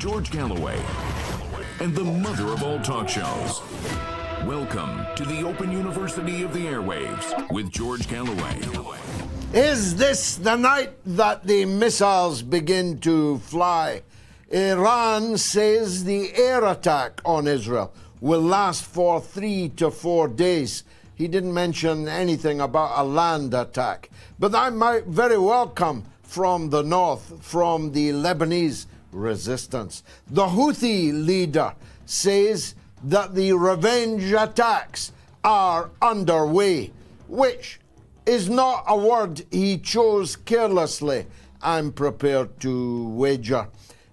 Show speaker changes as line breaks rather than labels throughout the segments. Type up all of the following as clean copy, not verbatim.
George Galloway, and the mother of all talk shows. Welcome to the Open University of the Airwaves with George Galloway.
Is this the night that the missiles begin to fly? Iran says the air attack on Israel will last for 3 to 4 days. He didn't mention anything about a land attack. But that might very well come from the north, from the Lebanese resistance. The Houthi leader says that the revenge attacks are underway, which is not a word he chose carelessly, I'm prepared to wager.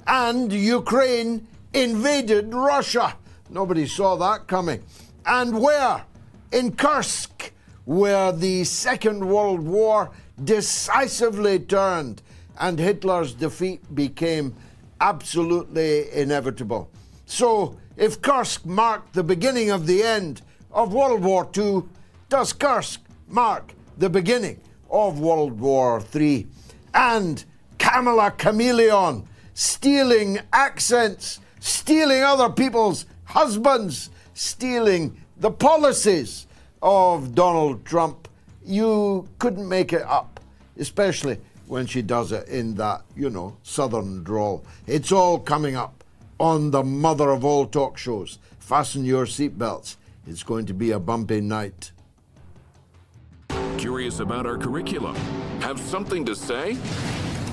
And Ukraine invaded Russia. Nobody saw that coming. And where? In Kursk, where the Second World War decisively turned and Hitler's defeat became absolutely inevitable. So, if Kursk marked the beginning of the end of World War II, does Kursk mark the beginning of World War III? And Kamala Chameleon, stealing accents, stealing other people's husbands, stealing the policies of Donald Trump. You couldn't make it up, especially when she does it in that, southern drawl. It's all coming up on the mother of all talk shows. Fasten your seatbelts. It's going to be a bumpy night.
Curious about our curriculum? Have something to say?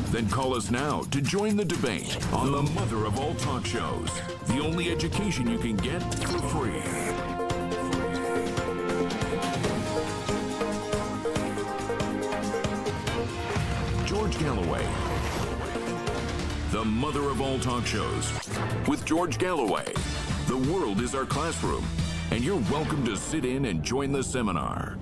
Then call us now to join the debate on the mother of all talk shows. The only education you can get for free. George Galloway, the mother of all talk shows. With George Galloway, the world is our classroom, and you're welcome to sit in and join the seminar.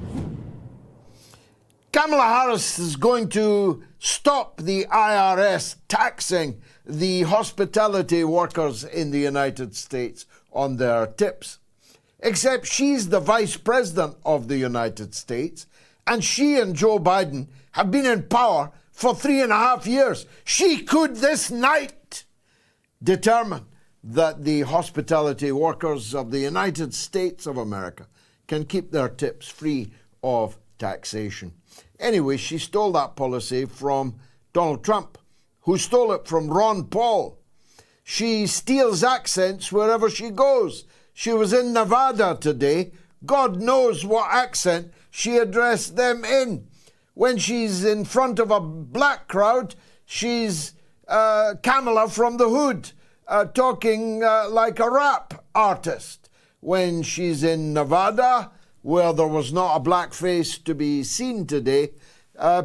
Kamala Harris is going to stop the IRS taxing the hospitality workers in the United States on their tips. Except she's the vice president of the United States, and she and Joe Biden have been in power for 3.5 years. She could this night determine that the hospitality workers of the United States of America can keep their tips free of taxation. Anyway, she stole that policy from Donald Trump, who stole it from Ron Paul. She steals accents wherever she goes. She was in Nevada today. God knows what accent she addressed them in. When she's in front of a black crowd, she's Kamala from the Hood, talking like a rap artist. When she's in Nevada, where there was not a black face to be seen today,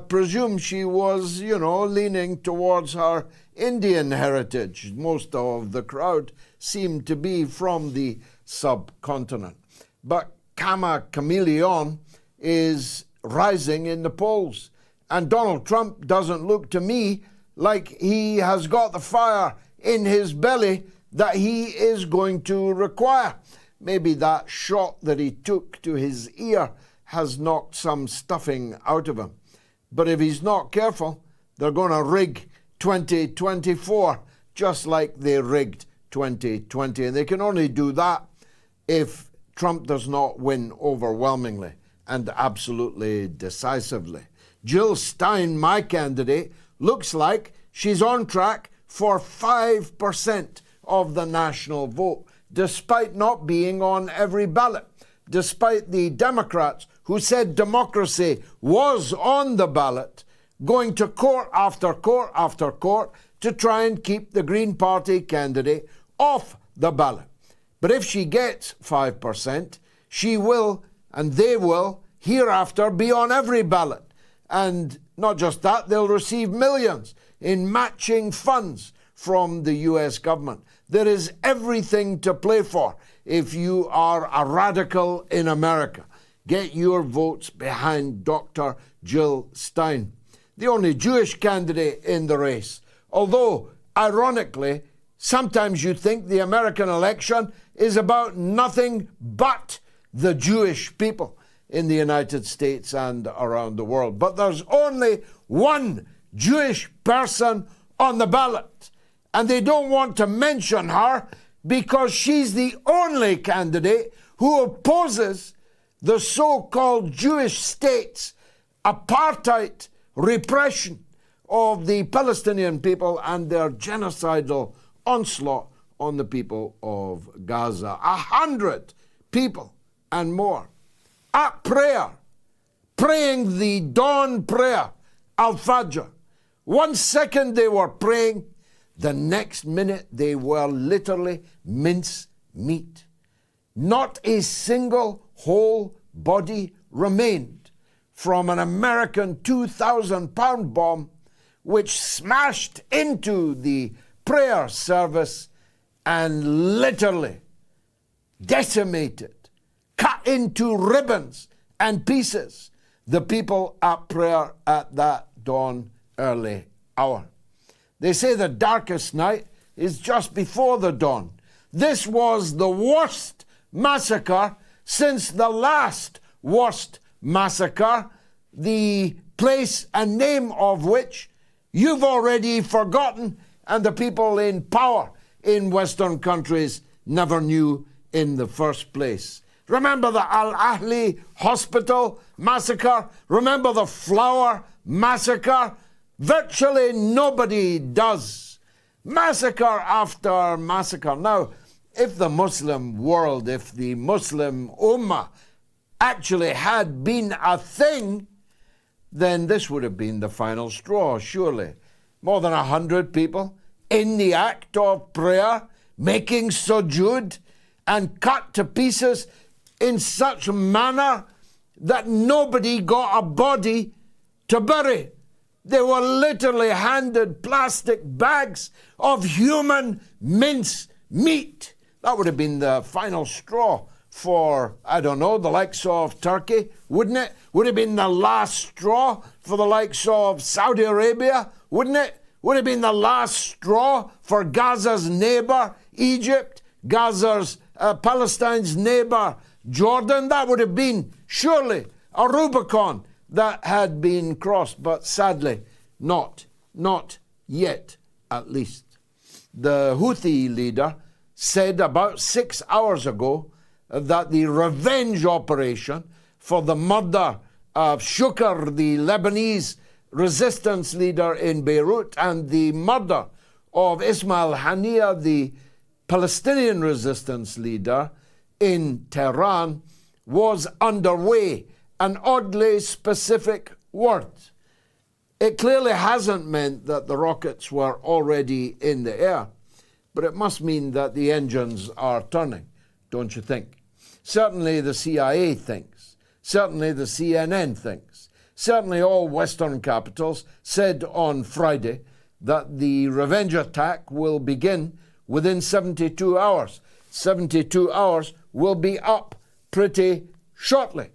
presume she was, leaning towards her Indian heritage. Most of the crowd seemed to be from the subcontinent. But Kamala Chameleon is rising in the polls. And Donald Trump doesn't look to me like he has got the fire in his belly that he is going to require. Maybe that shot that he took to his ear has knocked some stuffing out of him. But if he's not careful, they're going to rig 2024 just like they rigged 2020. And they can only do that if Trump does not win overwhelmingly and absolutely decisively. Jill Stein, my candidate, looks like she's on track for 5% of the national vote, despite not being on every ballot, despite the Democrats who said democracy was on the ballot, going to court after court after court to try and keep the Green Party candidate off the ballot. But if she gets 5%, she will, and they will, hereafter be on every ballot. And not just that, they'll receive millions in matching funds from the US government. There is everything to play for if you are a radical in America. Get your votes behind Dr. Jill Stein, the only Jewish candidate in the race. Although, ironically, sometimes you think the American election is about nothing but the Jewish people in the United States and around the world. But there's only one Jewish person on the ballot, and they don't want to mention her because she's the only candidate who opposes the so-called Jewish state's apartheid repression of the Palestinian people and their genocidal onslaught on the people of Gaza. 100 people and more at prayer, praying the dawn prayer, Al-Fajr. 1 second they were praying, the next minute they were literally mince meat. Not a single whole body remained from an American 2,000-pound bomb which smashed into the prayer service and literally decimated, cut into ribbons and pieces the people at prayer at that dawn early hour. They say the darkest night is just before the dawn. This was the worst massacre since the last worst massacre, the place and name of which you've already forgotten and the people in power in Western countries never knew in the first place. Remember the Al-Ahli Hospital massacre? Remember the Flower massacre? Virtually nobody does. Massacre after massacre. Now, if the Muslim world, if the Muslim Ummah actually had been a thing, then this would have been the final straw, surely. More than 100 people in the act of prayer, making sujood and cut to pieces in such a manner that nobody got a body to bury. They were literally handed plastic bags of human mince meat. That would have been the final straw for, I don't know, the likes of Turkey, wouldn't it? Would have been the last straw for the likes of Saudi Arabia, wouldn't it? Would have been the last straw for Gaza's neighbor, Egypt, Palestine's neighbor, Jordan. That would have been surely a Rubicon that had been crossed, but sadly not yet, at least. The Houthi leader said about 6 hours ago that the revenge operation for the murder of Shukr, the Lebanese resistance leader in Beirut, and the murder of Ismail Haniyeh, the Palestinian resistance leader in Tehran, was underway. An oddly specific word. It clearly hasn't meant that the rockets were already in the air, but it must mean that the engines are turning, don't you think? Certainly the CIA thinks. Certainly the CNN thinks. Certainly all Western capitals said on Friday that the revenge attack will begin within 72 hours. 72 hours will be up pretty shortly.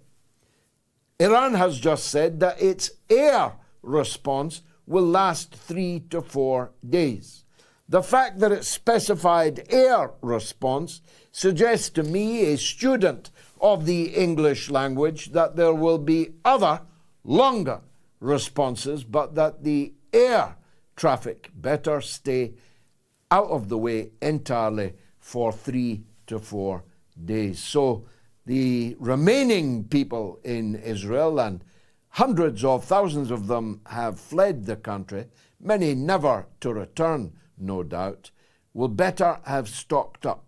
Iran has just said that its air response will last 3 to 4 days. The fact that it specified air response suggests to me, a student of the English language, that there will be other longer responses, but that the air traffic better stay out of the way entirely for 3 to 4 days. So the remaining people in Israel, and hundreds of thousands of them have fled the country, many never to return, no doubt, will better have stocked up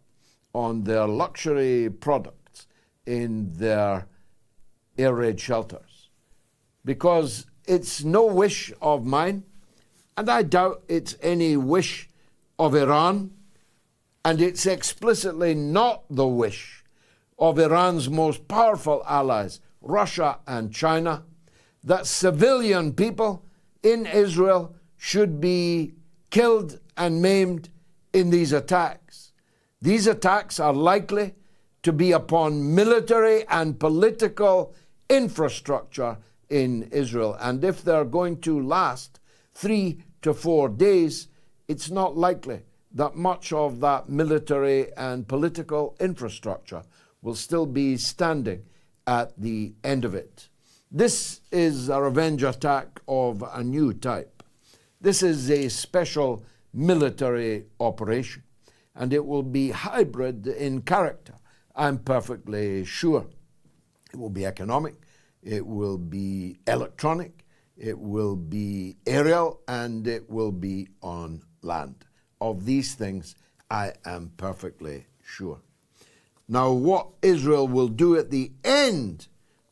on their luxury products in their air raid shelters. Because it's no wish of mine, and I doubt it's any wish of Iran, and it's explicitly not the wish of Iran's most powerful allies, Russia and China, that civilian people in Israel should be killed and maimed in these attacks. These attacks are likely to be upon military and political infrastructure in Israel. And if they're going to last 3 to 4 days, it's not likely that much of that military and political infrastructure will still be standing at the end of it. This is a revenge attack of a new type. This is a special military operation, and it will be hybrid in character, I'm perfectly sure. It will be economic, it will be electronic, it will be aerial, and it will be on land. Of these things, I am perfectly sure. Now, what Israel will do at the end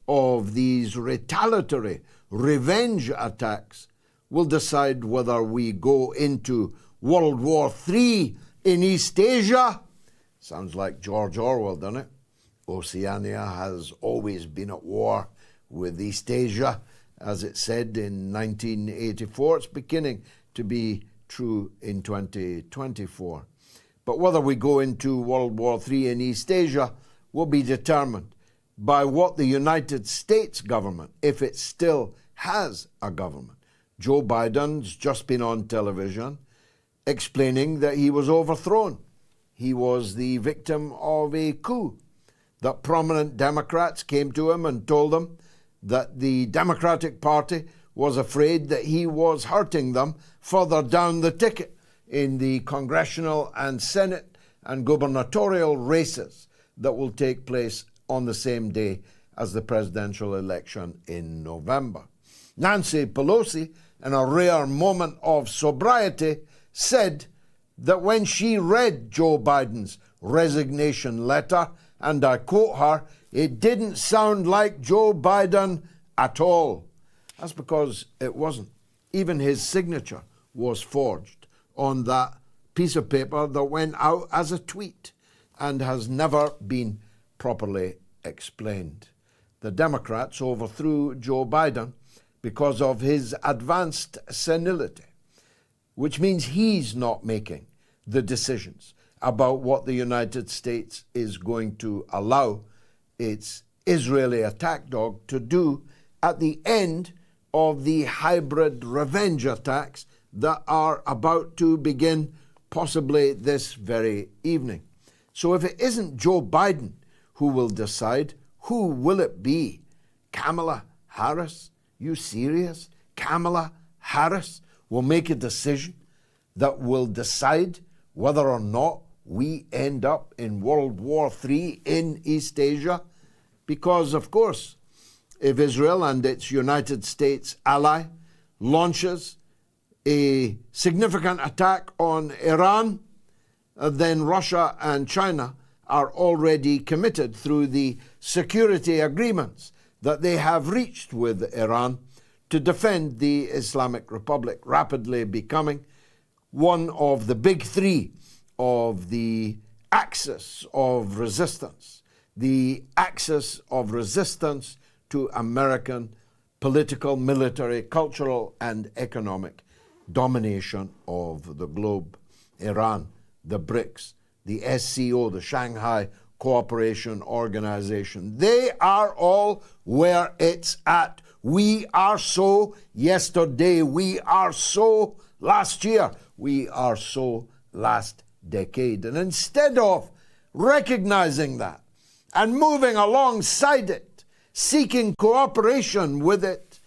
of these retaliatory revenge attacks will decide whether we go into World War III in East Asia. Sounds like George Orwell, doesn't it? Oceania has always been at war with East Asia, as it said in 1984. It's beginning to be true in 2024. But whether we go into World War III in East Asia will be determined by what the United States government, if it still has a government. Joe Biden's just been on television explaining that he was overthrown. He was the victim of a coup, that prominent Democrats came to him and told him that the Democratic Party was afraid that he was hurting them further down the ticket in the congressional and Senate and gubernatorial races that will take place on the same day as the presidential election in November. Nancy Pelosi, in a rare moment of sobriety, said that when she read Joe Biden's resignation letter, and I quote her, it didn't sound like Joe Biden at all. That's because it wasn't. Even his signature was forged on that piece of paper that went out as a tweet and has never been properly explained. The Democrats overthrew Joe Biden because of his advanced senility, which means he's not making the decisions about what the United States is going to allow its Israeli attack dog to do at the end of the hybrid revenge attacks that are about to begin possibly this very evening. So if it isn't Joe Biden who will decide, who will it be? Kamala Harris? You serious? Kamala Harris will make a decision that will decide whether or not we end up in World War III in East Asia? Because, of course, if Israel and its United States ally launches a significant attack on Iran, then Russia and China are already committed through the security agreements that they have reached with Iran to defend the Islamic Republic, rapidly becoming one of the big three of the axis of resistance, to American political, military, cultural, and economic domination of the globe. Iran, the BRICS, the SCO, the Shanghai Cooperation Organization, they are all where it's at. We are so yesterday, we are so last year, we are so last decade. And instead of recognizing that and moving alongside it, seeking cooperation with it,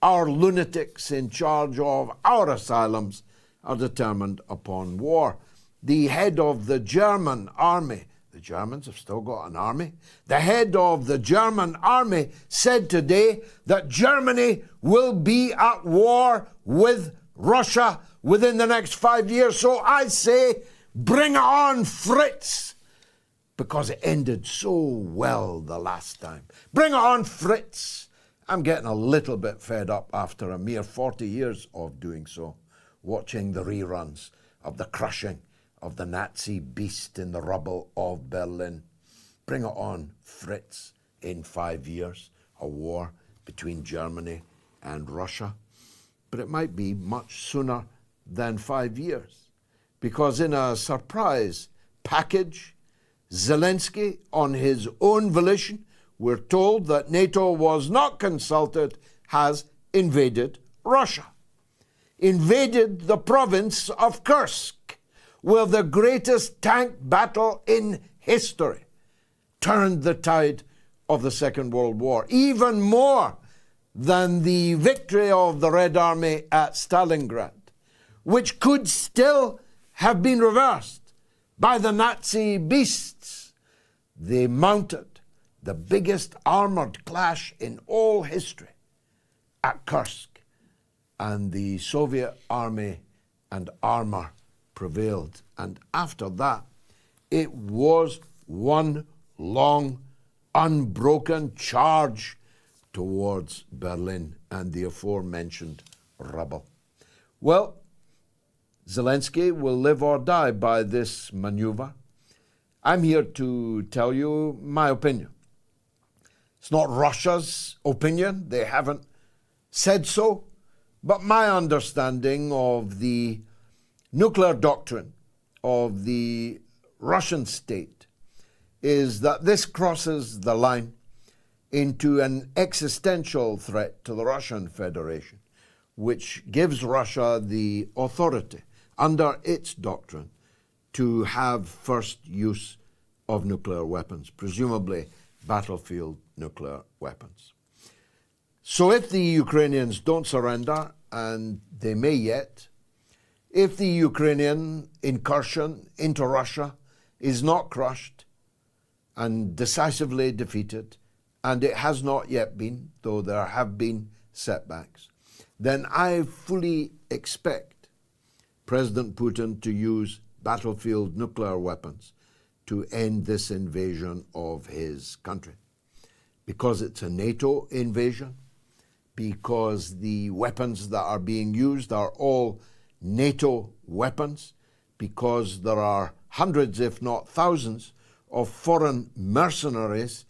our lunatics in charge of our asylums are determined upon war. The head of the German army, the Germans have still got an army, the head of the German army said today that Germany will be at war with Russia within the next 5 years. So I say, bring it on, Fritz, because it ended so well the last time. Bring it on, Fritz. I'm getting a little bit fed up after a mere 40 years of doing so, watching the reruns of the crushing of the Nazi beast in the rubble of Berlin. Bring it on, Fritz, in 5 years, a war between Germany and Russia. But it might be much sooner than 5 years, because in a surprise package, Zelensky, on his own volition, we're told that NATO was not consulted, has invaded Russia. Invaded the province of Kursk, where the greatest tank battle in history turned the tide of the Second World War, even more than the victory of the Red Army at Stalingrad, which could still have been reversed by the Nazi beasts. They mounted the biggest armored clash in all history at Kursk, and the Soviet army and armor prevailed. And after that, it was one long, unbroken charge towards Berlin and the aforementioned rubble. Well, Zelensky will live or die by this maneuver. I'm here to tell you my opinion. It's not Russia's opinion. They haven't said so. But my understanding of the nuclear doctrine of the Russian state is that this crosses the line into an existential threat to the Russian Federation, which gives Russia the authority under its doctrine to have first use of nuclear weapons, presumably battlefield nuclear weapons. So if the Ukrainians don't surrender, and they may yet, if the Ukrainian incursion into Russia is not crushed and decisively defeated, and it has not yet been, though there have been setbacks, then I fully expect President Putin to use battlefield nuclear weapons to end this invasion of his country. Because it's a NATO invasion, because the weapons that are being used are all NATO weapons, because there are hundreds, if not thousands, of foreign mercenaries.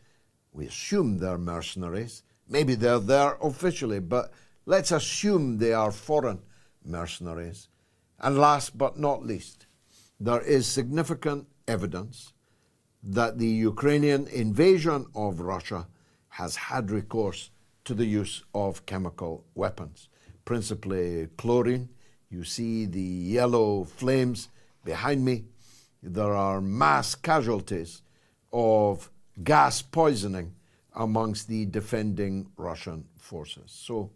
We assume they're mercenaries. Maybe they're there officially, but let's assume they are foreign mercenaries. And last but not least, there is significant evidence that the Ukrainian invasion of Russia has had recourse to the use of chemical weapons, principally chlorine. You see the yellow flames behind me. There are mass casualties of gas poisoning amongst the defending Russian forces. So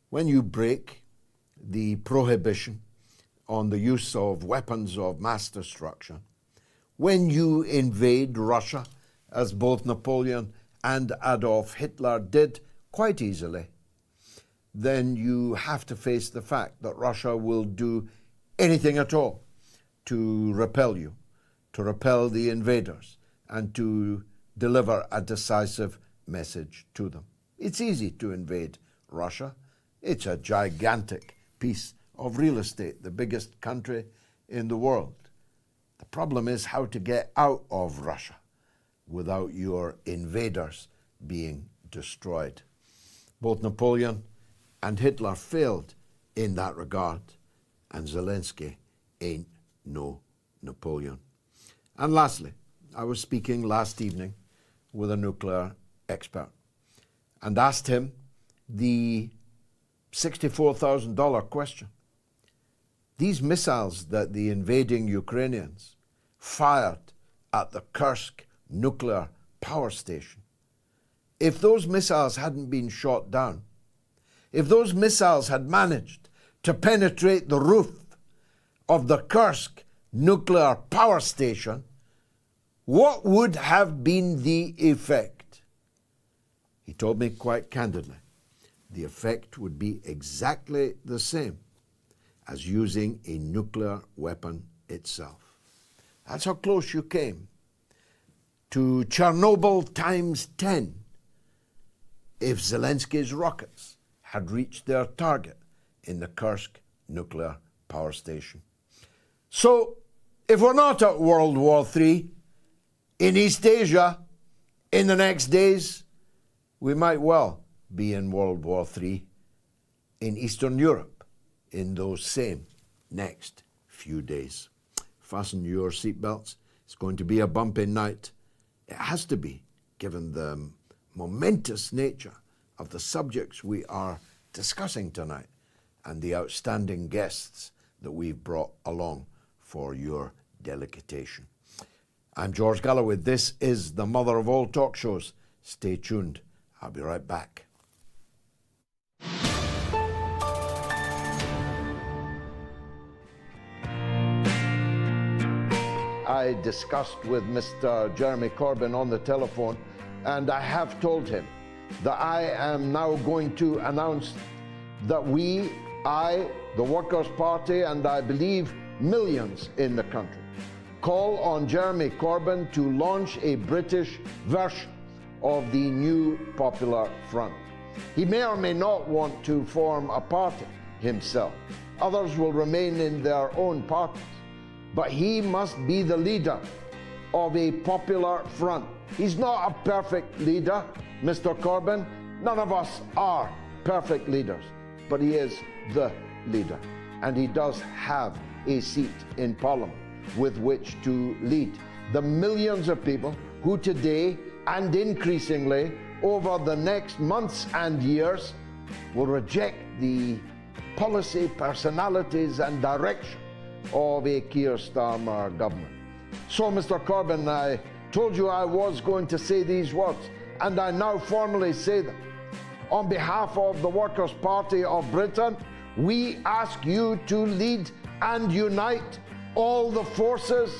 when you break the prohibition on the use of weapons of mass destruction, when you invade Russia, as both Napoleon and Adolf Hitler did quite easily, then you have to face the fact that Russia will do anything at all to repel you, to repel the invaders, and to deliver a decisive message to them. It's easy to invade Russia. It's a gigantic piece of real estate, the biggest country in the world. The problem is how to get out of Russia without your invaders being destroyed. Both Napoleon and Hitler failed in that regard, and Zelensky ain't no Napoleon. And lastly, I was speaking last evening with a nuclear expert and asked him the $64,000 question. These missiles that the invading Ukrainians fired at the Kursk nuclear power station, if those missiles hadn't been shot down, if those missiles had managed to penetrate the roof of the Kursk nuclear power station, what would have been the effect? He told me quite candidly, the effect would be exactly the same as using a nuclear weapon itself. That's how close you came to Chernobyl times 10 if Zelensky's rockets had reached their target in the Kursk nuclear power station. So, if we're not at World War III in East Asia in the next days, we might well be in World War III in Eastern Europe in those same next few days. Fasten your seatbelts. It's going to be a bumpy night. It has to be, given the momentous nature of the subjects we are discussing tonight and the outstanding guests that we've brought along for your delectation. I'm George Galloway. This is the mother of all talk shows. Stay tuned. I'll be right back. I discussed with Mr. Jeremy Corbyn on the telephone, and I have told him that I am now going to announce that the Workers' Party, and I believe millions in the country, call on Jeremy Corbyn to launch a British version of the new Popular Front. He may or may not want to form a party himself. Others will remain in their own parties. But he must be the leader of a popular front. He's not a perfect leader, Mr. Corbyn. None of us are perfect leaders, but he is the leader. And he does have a seat in Parliament with which to lead the millions of people who today and increasingly over the next months and years will reject the policy, personalities and direction of a Keir Starmer government. So, Mr. Corbyn, I told you I was going to say these words, and I now formally say them. On behalf of the Workers' Party of Britain, we ask you to lead and unite all the forces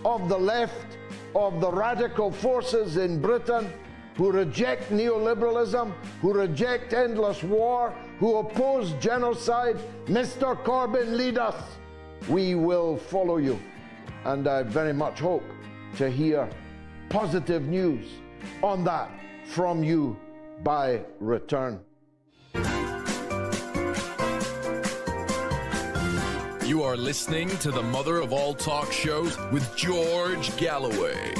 of the left, of the radical forces in Britain, who reject neoliberalism, who reject endless war, who oppose genocide. Mr. Corbyn, lead us. We will follow you. And I very much hope to hear positive news on that from you by return.
You are listening to the mother of all talk shows with George Galloway.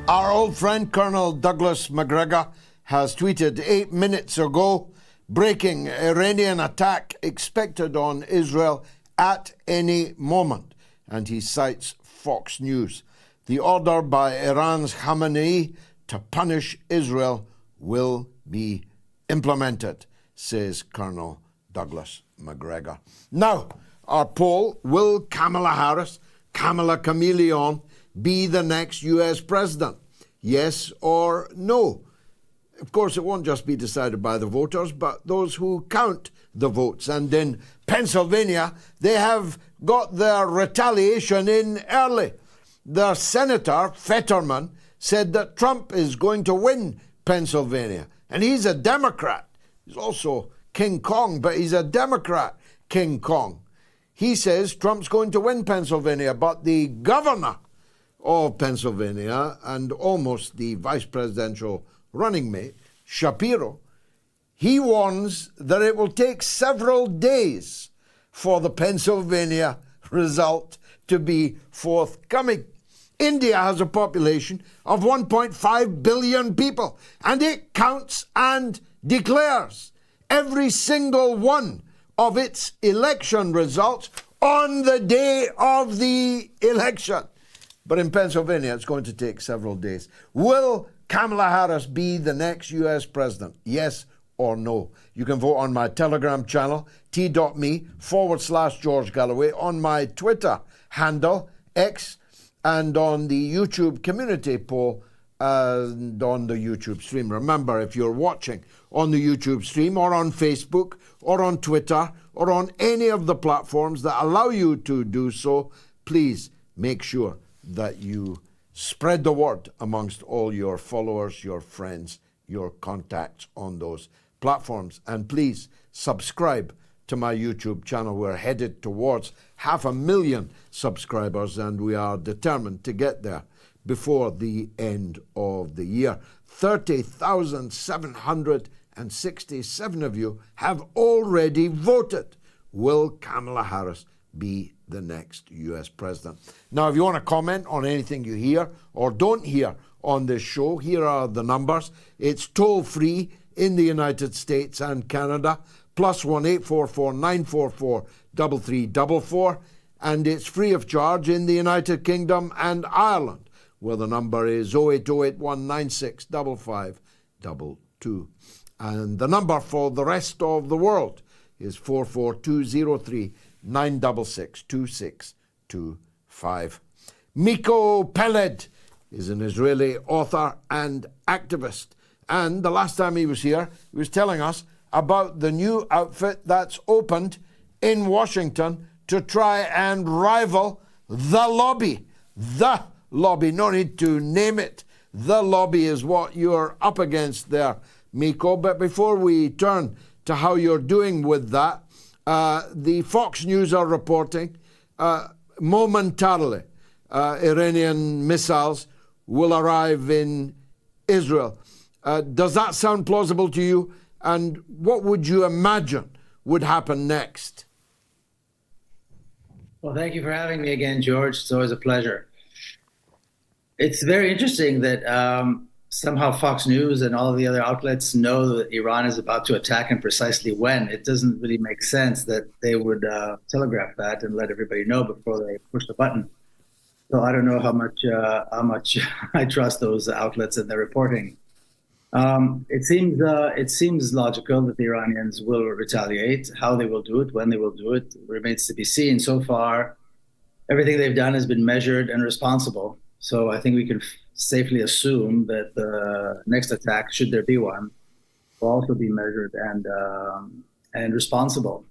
Our old friend Colonel Douglas MacGregor has tweeted 8 minutes ago, breaking: Iranian attack expected on Israel at any moment. And he cites Fox News. The order by Iran's Khamenei to punish Israel will be implemented, says Colonel Douglas MacGregor. Now, our poll: will Kamala Harris, Kamala Chameleon, be the next US president? Yes or no? Of course, it won't just be decided by the voters, but those who count the votes. And in Pennsylvania, they have got their retaliation in early. Their Senator, Fetterman, said that Trump is going to win Pennsylvania. And he's a Democrat. He's also King Kong, but he's a Democrat, King Kong. He says Trump's going to win Pennsylvania, but the governor of Pennsylvania and almost the vice presidential running mate, Shapiro, he warns that it will take several days for the Pennsylvania result to be forthcoming. India has a population of 1.5 billion people, and it counts and declares every single one of its election results on the day of the election. But in Pennsylvania, it's going to take several days. Will Kamala Harris be the next US president? Yes or no? You can vote on my Telegram channel, t.me/George Galloway, on my Twitter handle, X, and on the YouTube community poll and on the YouTube stream. Remember, if you're watching on the YouTube stream or on Facebook or on Twitter or on any of the platforms that allow you to do so, please make sure that you spread the word amongst all your followers, your friends, your contacts on those platforms. And please subscribe to my YouTube channel. We're headed towards 500,000 subscribers, and we are determined to get there before the end of the year. 30,767 of you have already voted. Will Kamala Harris be the next US president? Now, if you want to comment on anything you hear or don't hear on this show, here are the numbers. It's toll free in the United States and Canada, +1 844 944 3344, and it's free of charge in the United Kingdom and Ireland, where the number is 08081 196 5522. And the number for the rest of the world is 44203 966 2625. Miko Peled is an Israeli author and activist. And the last time he was here, he was telling us about the new outfit that's opened in Washington to try and rival the lobby. The lobby, no need to name it. The lobby is what you're up against there, Miko. But before we turn to how you're doing with that, the Fox News are reporting momentarily Iranian missiles will arrive in Israel. Does that sound plausible to you? And what would you imagine would happen next?
Well, thank you for having me again, George. It's always a pleasure. It's very interesting that somehow Fox News and all of the other outlets know that Iran is about to attack and precisely when. It doesn't really make sense that they would telegraph that and let everybody know before they push the button. So I don't know how much I trust those outlets and their reporting. It seems logical that the Iranians will retaliate. How they will do it, when they will do it, remains to be seen. So far, everything they've done has been measured and responsible. So I think we can safely assume that the next attack, should there be one, will also be measured and responsible.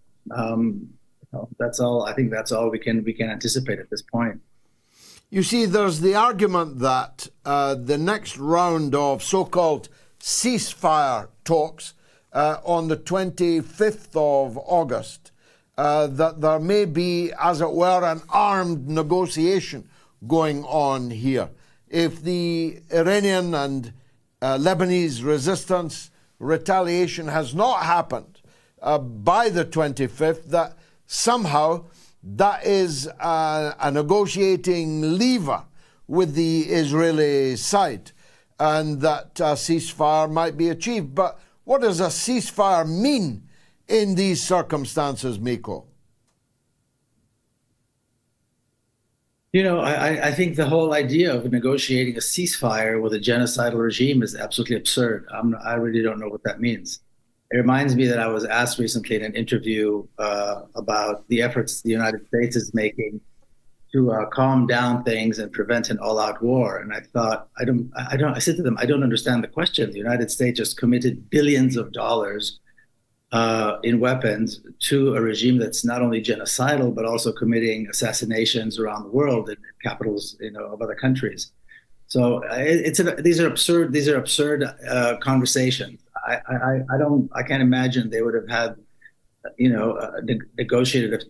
That's all. I think that's all we can anticipate at this point.
You see, there's the argument that the next round of so-called ceasefire talks on the 25th of August, that there may be, as it were, an armed negotiation going on here. If the Iranian and Lebanese resistance retaliation has not happened by the 25th, that somehow that is a negotiating lever with the Israeli side, and that a ceasefire might be achieved. But what does a ceasefire mean in these circumstances, Miko?
You know, I think the whole idea of negotiating a ceasefire with a genocidal regime is absolutely absurd. I really don't know what that means. It reminds me that I was asked recently in an interview about the efforts the United States is making to calm down things and prevent an all-out war. And I thought, I said to them, I don't understand the question. The United States just committed billions of dollars in weapons to a regime that's not only genocidal, but also committing assassinations around the world in capitals, of other countries. So these are absurd conversations. I can't imagine they would have had,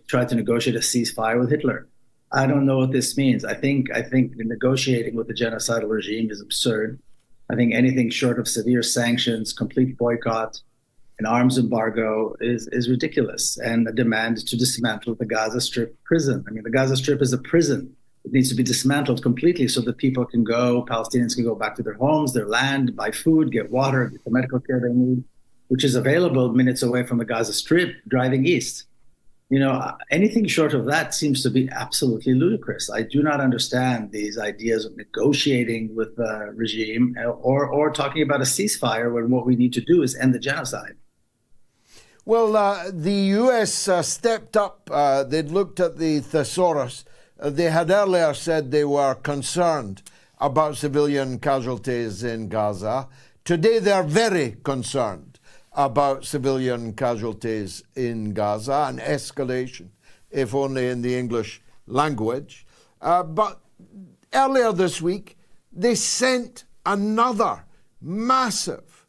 tried to negotiate a ceasefire with Hitler. I don't know what this means. I think negotiating with the genocidal regime is absurd. I think anything short of severe sanctions, complete boycott, an arms embargo is ridiculous, and a demand to dismantle the Gaza Strip prison. I mean, the Gaza Strip is a prison. It needs to be dismantled completely so that Palestinians can go back to their homes, their land, buy food, get water, get the medical care they need, which is available minutes away from the Gaza Strip, driving east. Anything short of that seems to be absolutely ludicrous. I do not understand these ideas of negotiating with the regime or talking about a ceasefire when what we need to do is end the genocide.
Well, the U.S. stepped up. They'd looked at the thesaurus. They had earlier said they were concerned about civilian casualties in Gaza. Today, they're very concerned about civilian casualties in Gaza, an escalation, if only in the English language. But earlier this week, they sent another massive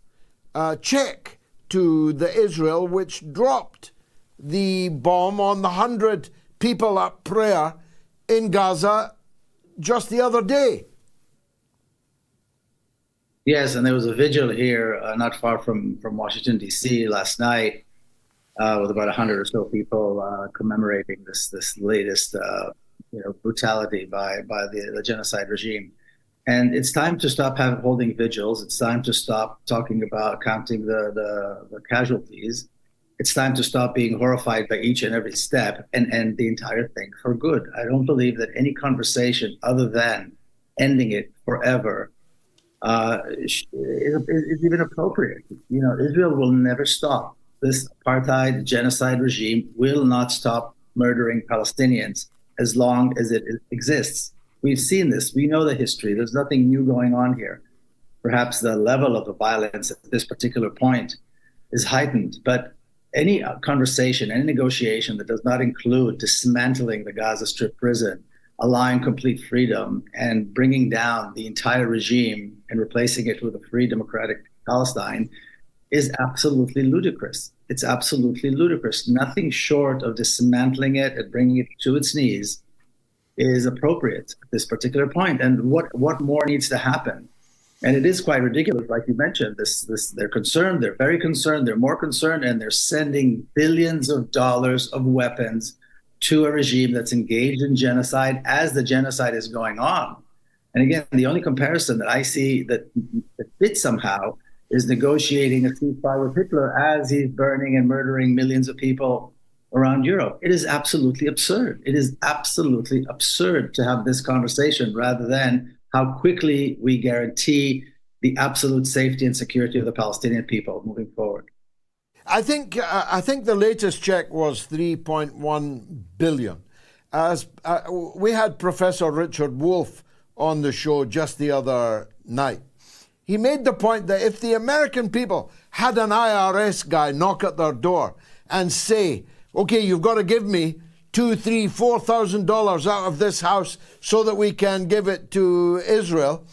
check to the Israel, which dropped the bomb on the 100 people at prayer in Gaza just the other day.
Yes, and there was a vigil here not far from Washington, D.C. last night with about 100 or so people commemorating this latest brutality by the genocide regime. And it's time to stop holding vigils. It's time to stop talking about counting the casualties. It's time to stop being horrified by each and every step and end the entire thing for good. I don't believe that any conversation other than ending it forever is even appropriate. Israel will never stop. This apartheid genocide regime will not stop murdering Palestinians as long as it exists. We've seen this. We know the history. There's nothing new going on here. Perhaps the level of the violence at this particular point is heightened, but any conversation, any negotiation that does not include dismantling the Gaza Strip prison, allowing complete freedom, and bringing down the entire regime and replacing it with a free democratic Palestine is absolutely ludicrous. It's absolutely ludicrous. Nothing short of dismantling it and bringing it to its knees is appropriate at this particular point. And what more needs to happen? And it is quite ridiculous, like you mentioned. They're concerned. They're very concerned. They're more concerned, and they're sending billions of dollars of weapons to a regime that's engaged in genocide as the genocide is going on. And again, the only comparison that I see that fits somehow is negotiating a ceasefire with Hitler as he's burning and murdering millions of people around Europe. It is absolutely absurd. It is absolutely absurd to have this conversation rather than how quickly we guarantee the absolute safety and security of the Palestinian people moving forward.
I think the latest check was 3.1 billion. As we had Professor Richard Wolff on the show just the other night. He made the point that if the American people had an IRS guy knock at their door and say, okay, you've got to give me $2,000, $3,000, $4,000 out of this house so that we can give it to Israel,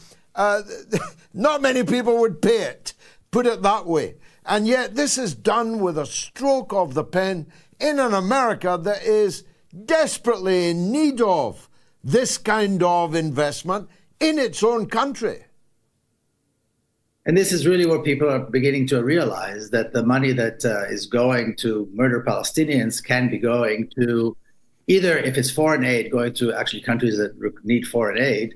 not many people would pay it, put it that way. And yet this is done with a stroke of the pen in an America that is desperately in need of this kind of investment in its own country.
And this is really what people are beginning to realize, that the money that is going to murder Palestinians can be going to either, if it's foreign aid, going to actually countries that need foreign aid,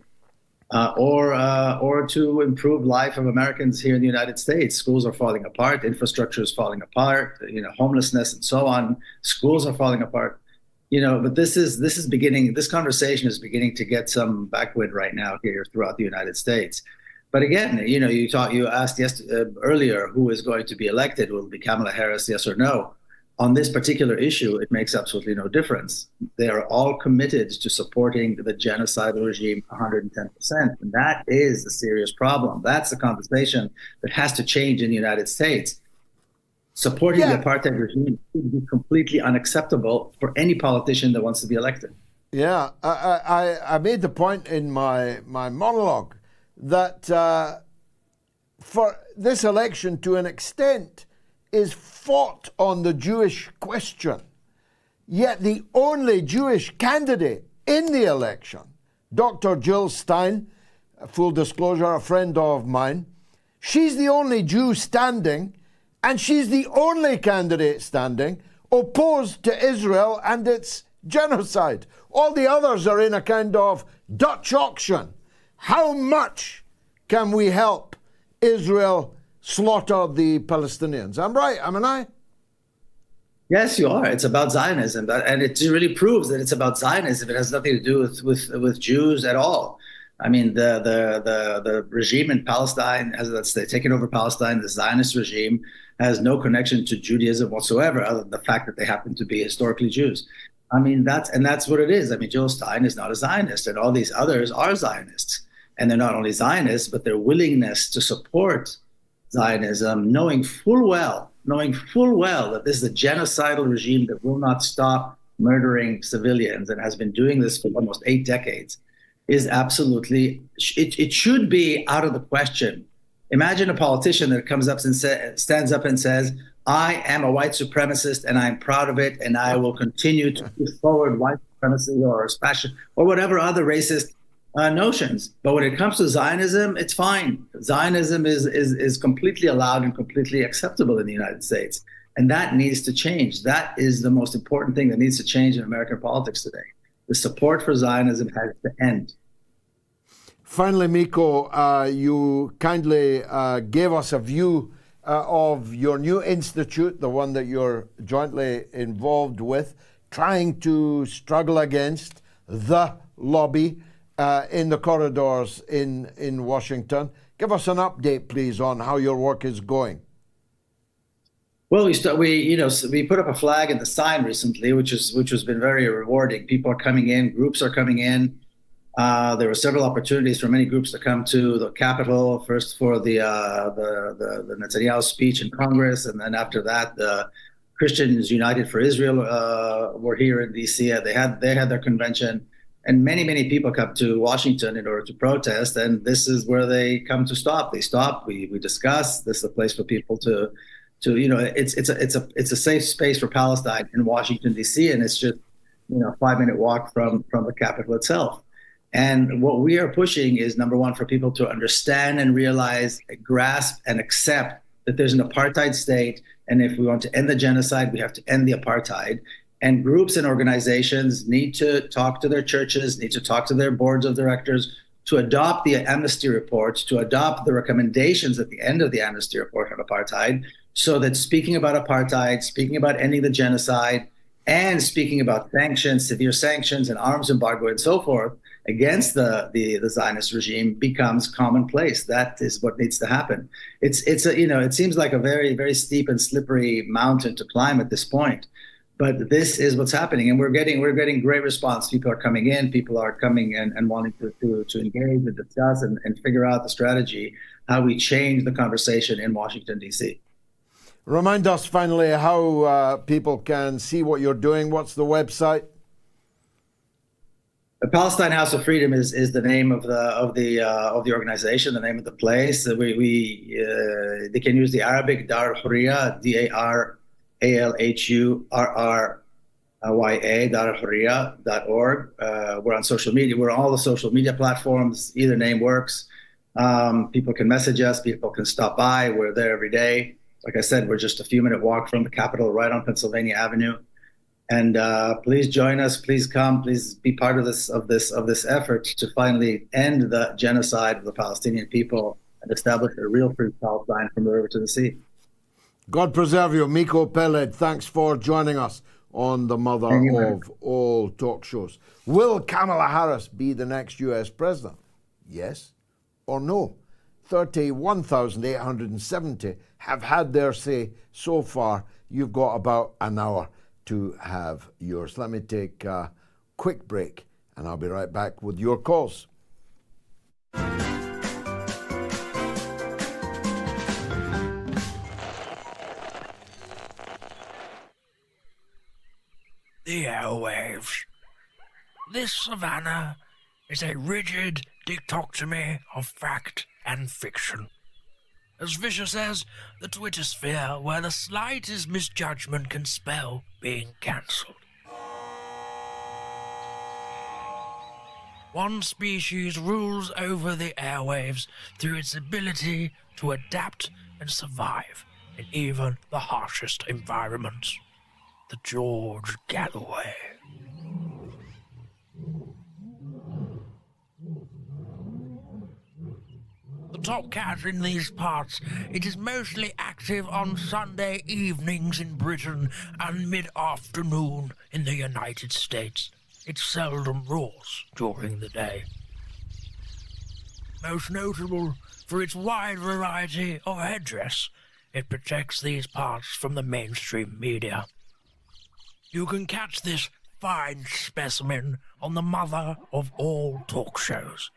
or to improve life of Americans here in the United States. Schools are falling apart, infrastructure is falling apart, homelessness and so on. Schools are falling apart. But this conversation is beginning to get some backwind right now here throughout the United States. But again, you asked earlier who is going to be elected. Will it be Kamala Harris, yes or no? On this particular issue, it makes absolutely no difference. They are all committed to supporting the genocidal regime 110%. And that is a serious problem. That's the conversation that has to change in the United States. Supporting the apartheid regime would be completely unacceptable for any politician that wants to be elected.
Yeah, I made the point in my monologue that for this election, to an extent, is fought on the Jewish question. Yet the only Jewish candidate in the election, Dr. Jill Stein, full disclosure, a friend of mine, she's the only Jew standing, and she's the only candidate standing opposed to Israel and its genocide. All the others are in a kind of Dutch auction. How much can we help Israel slaughter the Palestinians? I'm right, am I?
Yes, you are. It's about Zionism, and it really proves that it's about Zionism. It has nothing to do with Jews at all. I mean, the regime in Palestine, that's taken over Palestine, the Zionist regime, has no connection to Judaism whatsoever, other than the fact that they happen to be historically Jews. I mean, that's what it is. I mean, Jill Stein is not a Zionist, and all these others are Zionists. And they're not only Zionists, but their willingness to support Zionism, knowing full well that this is a genocidal regime that will not stop murdering civilians and has been doing this for almost 8 decades, is absolutely, it should be out of the question. Imagine a politician that comes up and stands up and says, I am a white supremacist and I'm proud of it, and I will continue to push forward white supremacy or fascism or whatever other racist notions. But when it comes to Zionism, it's fine. Zionism is completely allowed and completely acceptable in the United States. And that needs to change. That is the most important thing that needs to change in American politics today. The support for Zionism has to end.
Finally, Miko, you kindly gave us a view of your new institute, the one that you're jointly involved with, trying to struggle against the lobby in the corridors in Washington. Give us an update, please, on how your work is going.
Well, we put up a flag and the sign recently, which has been very rewarding. People are coming in, groups are coming in. There were several opportunities for many groups to come to the Capitol, first for the Netanyahu speech in Congress, and then after that, the Christians United for Israel were here in DC. They had their convention, and many people come to Washington in order to protest. And this is where they come to stop. They stop. We discuss. This is a place for people to it's a safe space for Palestine in Washington DC, and it's just a 5-minute walk from the capital itself. And what we are pushing is, number one, for people to understand and realize, grasp and accept that there's an apartheid state. And if we want to end the genocide, we have to end the apartheid. And groups and organizations need to talk to their churches, need to talk to their boards of directors to adopt the amnesty report, to adopt the recommendations at the end of the amnesty report on apartheid, so that speaking about apartheid, speaking about ending the genocide, and speaking about sanctions, severe sanctions and arms embargo and so forth against the Zionist regime becomes commonplace. That is what needs to happen. It seems like a very, very steep and slippery mountain to climb at this point, but this is what's happening, and we're getting great response. People are coming in, people are coming and wanting to engage and discuss and figure out the strategy, how we change the conversation in Washington, D.C.
Remind us finally how people can see what you're doing. What's the website?
The Palestine House of Freedom is the name of the organization, the name of the place. They can use the Arabic Dar al-Hurriya, DARALHURRYA, daralhurriya.org. We're on social media. We're on all the social media platforms. Either name works. People can message us. People can stop by. We're there every day. Like I said, we're just a few-minute walk from the Capitol, right on Pennsylvania Avenue. And please join us. Please come. Please be part of this effort to finally end the genocide of the Palestinian people and establish a real free Palestine from the river to the sea.
God preserve you, Miko Peled. Thanks for joining us on the mother of all talk shows. Will Kamala Harris be the next U.S. president? Yes or no? 31,870 have had their say so far. You've got about an hour to have yours. Let me take a quick break, and I'll be right back with your calls.
The airwaves. This savannah is a rigid dichotomy of fact and fiction. As vicious as the Twitter sphere, where the slightest misjudgment can spell being cancelled. One species rules over the airwaves through its ability to adapt and survive in even the harshest environments. The George Galloway. The top cat in these parts, it is mostly active on Sunday evenings in Britain and mid-afternoon in the United States. It seldom roars during the day. Most notable for its wide variety of headdress, it protects these parts from the mainstream media. You can catch this fine specimen on the mother of all talk shows.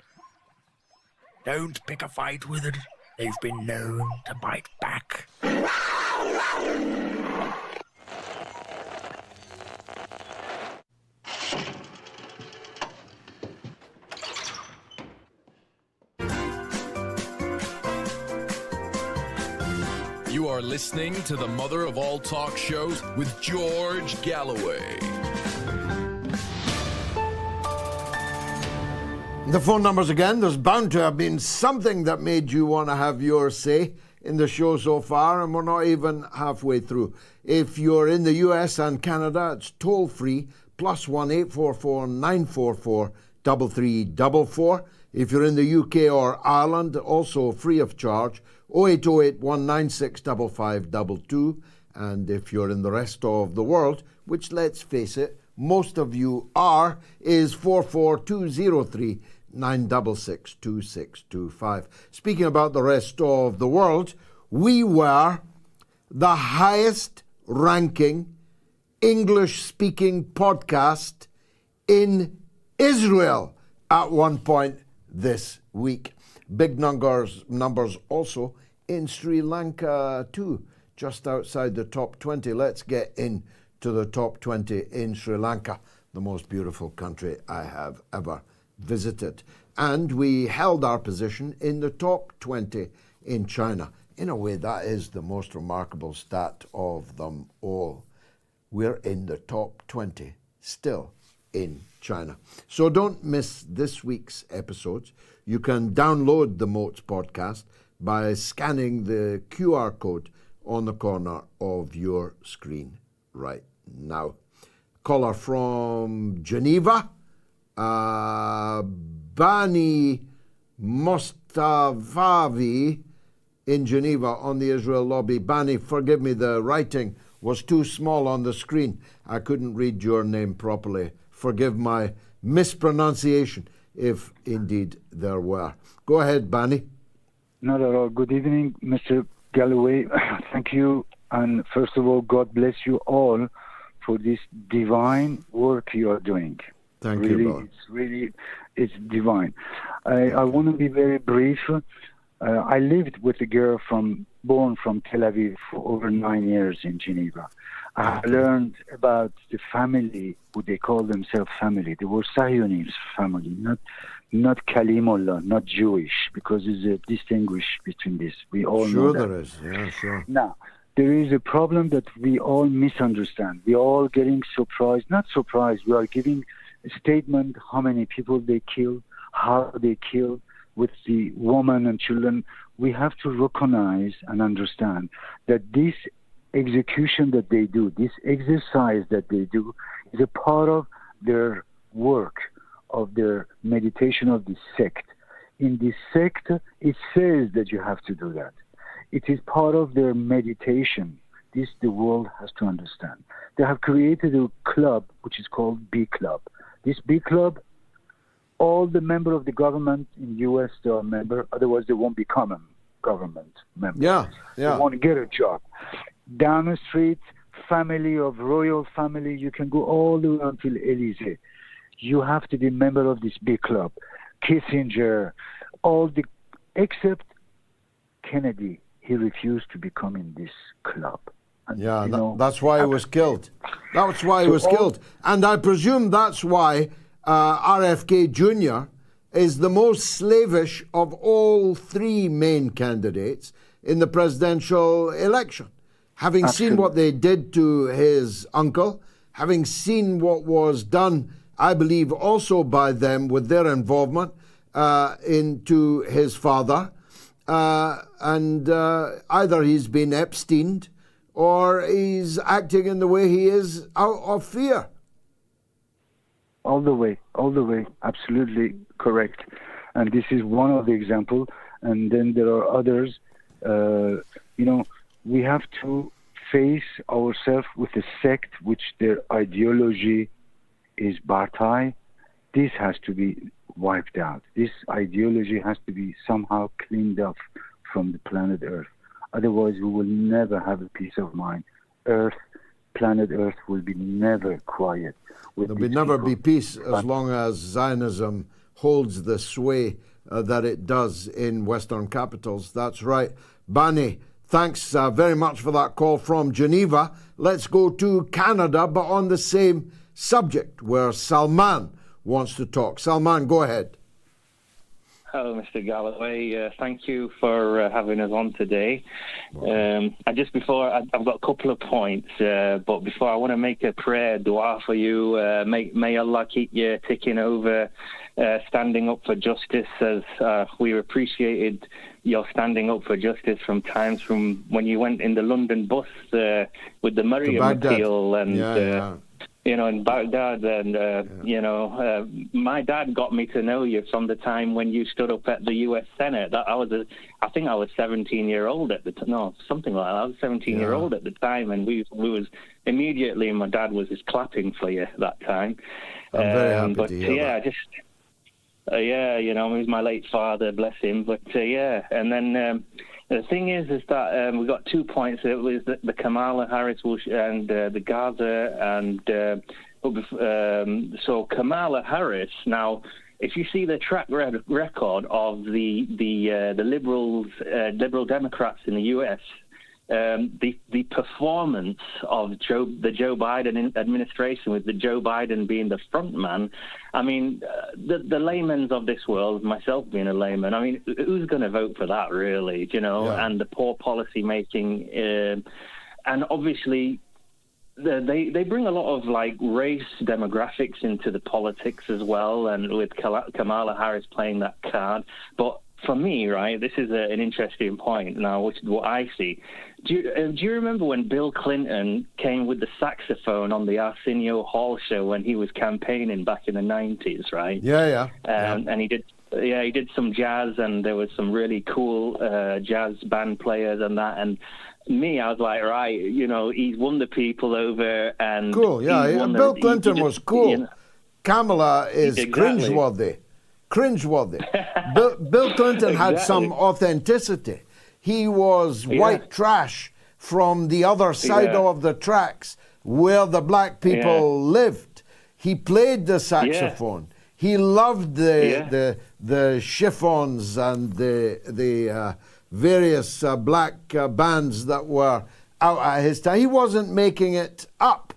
Don't pick a fight with it. They've been known to bite back.
You are listening to the mother of all talk shows with George Galloway.
The phone numbers again. There's bound to have been something that made you want to have your say in the show so far, and we're not even halfway through. If you're in the US and Canada, it's toll free, +1 844 944 3344. If you're in the UK or Ireland, also free of charge, 0808 196 5522. And if you're in the rest of the world, which, let's face it, most of you are, is 44203 966 2625. Speaking about the rest of the world, we were the highest ranking English-speaking podcast in Israel at one point this week. Big numbers also in Sri Lanka too. just outside the top 20. Let's get into the top 20 in Sri Lanka, the most beautiful country I have ever visited. And we held our position in the top 20 in China. In a way, that is the most remarkable stat of them all. We're in the top 20 still in China. So don't miss this week's episodes. You can download the MOATS podcast by scanning the QR code on the corner of your screen right now. Caller from Geneva, Bani Mostafavi in Geneva on the Israel lobby. Bani, forgive me, the writing was too small on the screen. I couldn't read your name properly. Forgive my mispronunciation, if indeed there were. Go ahead, Bani.
Not at all. Good evening, Mr. Galloway. Thank you. And first of all, God bless you all for this divine work you are doing.
Thank
really,
you, brother.
It's divine. I want to be very brief. I lived with a girl born from Tel Aviv for over 9 years in Geneva. I learned about the family, who they call themselves family. They were Zionist family, not Kalimullah, not Jewish, because there's a distinguish between this. We all know that.
Sure there is, yeah, sure.
Now, there is a problem that we all misunderstand. We all getting surprised, not surprised, we are giving a statement how many people they killed, how they killed with the women and children. We have to recognize and understand that this execution that they do, this exercise that they do, is a part of their work, of their meditation of this sect. In this sect, it says that you have to do that. It is part of their meditation. This the world has to understand. They have created a club which is called B Club. This B Club, all the members of the government in the U.S. they are a member, otherwise they won't become a government member.
Yeah.
They won't get a job. Down the street, family of royal family, you can go all the way until Elysee. You have to be a member of this big club. Kissinger, except Kennedy, he refused to become in this club. And,
that's why he was killed. That's why he was killed. And I presume that's why RFK Jr. is the most slavish of all three main candidates in the presidential election. Having seen what they did to his uncle, having seen what was done, I believe, also by them with their involvement into his father, and either he's been Epsteined or he's acting in the way he is out of fear.
All the way, absolutely correct. And this is one of the examples. And then there are others. We have to face ourselves with a sect which their ideology is Baathai. This has to be wiped out. This ideology has to be somehow cleaned up from the planet Earth. Otherwise, we will never have a peace of mind. Planet Earth will be never quiet.
There will never be peace as long as Zionism holds the sway that it does in Western capitals. That's right. Bani, thanks very much for that call from Geneva. Let's go to Canada, but on the same subject, where Salman wants to talk. Salman, go ahead.
Hello, Mr. Galloway. Thank you for having us on today. I've got a couple of points, but before I want to make a prayer, dua for you. May Allah keep you ticking over, standing up for justice, as we appreciated your standing up for justice from times from when you went in the London bus with the Murray appeal and. In Baghdad, and my dad got me to know you from the time when you stood up at the U.S. Senate. I think I was 17 year old at the time. No, something like that. I was 17 year old at the time, and we was immediately. My dad was just clapping for you that time.
I'm very happy to hear that.
He was my late father, bless him. But and then. The thing is that we've got 2 points. It was the Kamala Harris and the Gaza, and so Kamala Harris. Now, if you see the track record of the liberals, liberal Democrats in the U.S., the performance of the Joe Biden administration, with the Joe Biden being the front man. I mean, the laymen of this world, myself being a layman, I mean, who's going to vote for that, really? You know, and the poor policy making, and obviously. They bring a lot of like race demographics into the politics as well, and with Kamala Harris playing that card. But for me, right, this is an interesting point now, which is what I see. Do you remember when Bill Clinton came with the saxophone on the Arsenio Hall show when he was campaigning back in the 90s, right?
Yeah.
And he did. Yeah, he did some jazz, and there was some really cool jazz band players and that. And me, I was like, right, you know, he's won the people over, and
cool. Yeah, Bill Clinton was cool. You know, Kamala is cringeworthy. Bill Clinton had some authenticity. He was white trash from the other side of the tracks where the black people lived. He played the saxophone. He loved the chiffons and the various black bands that were out at his time. He wasn't making it up.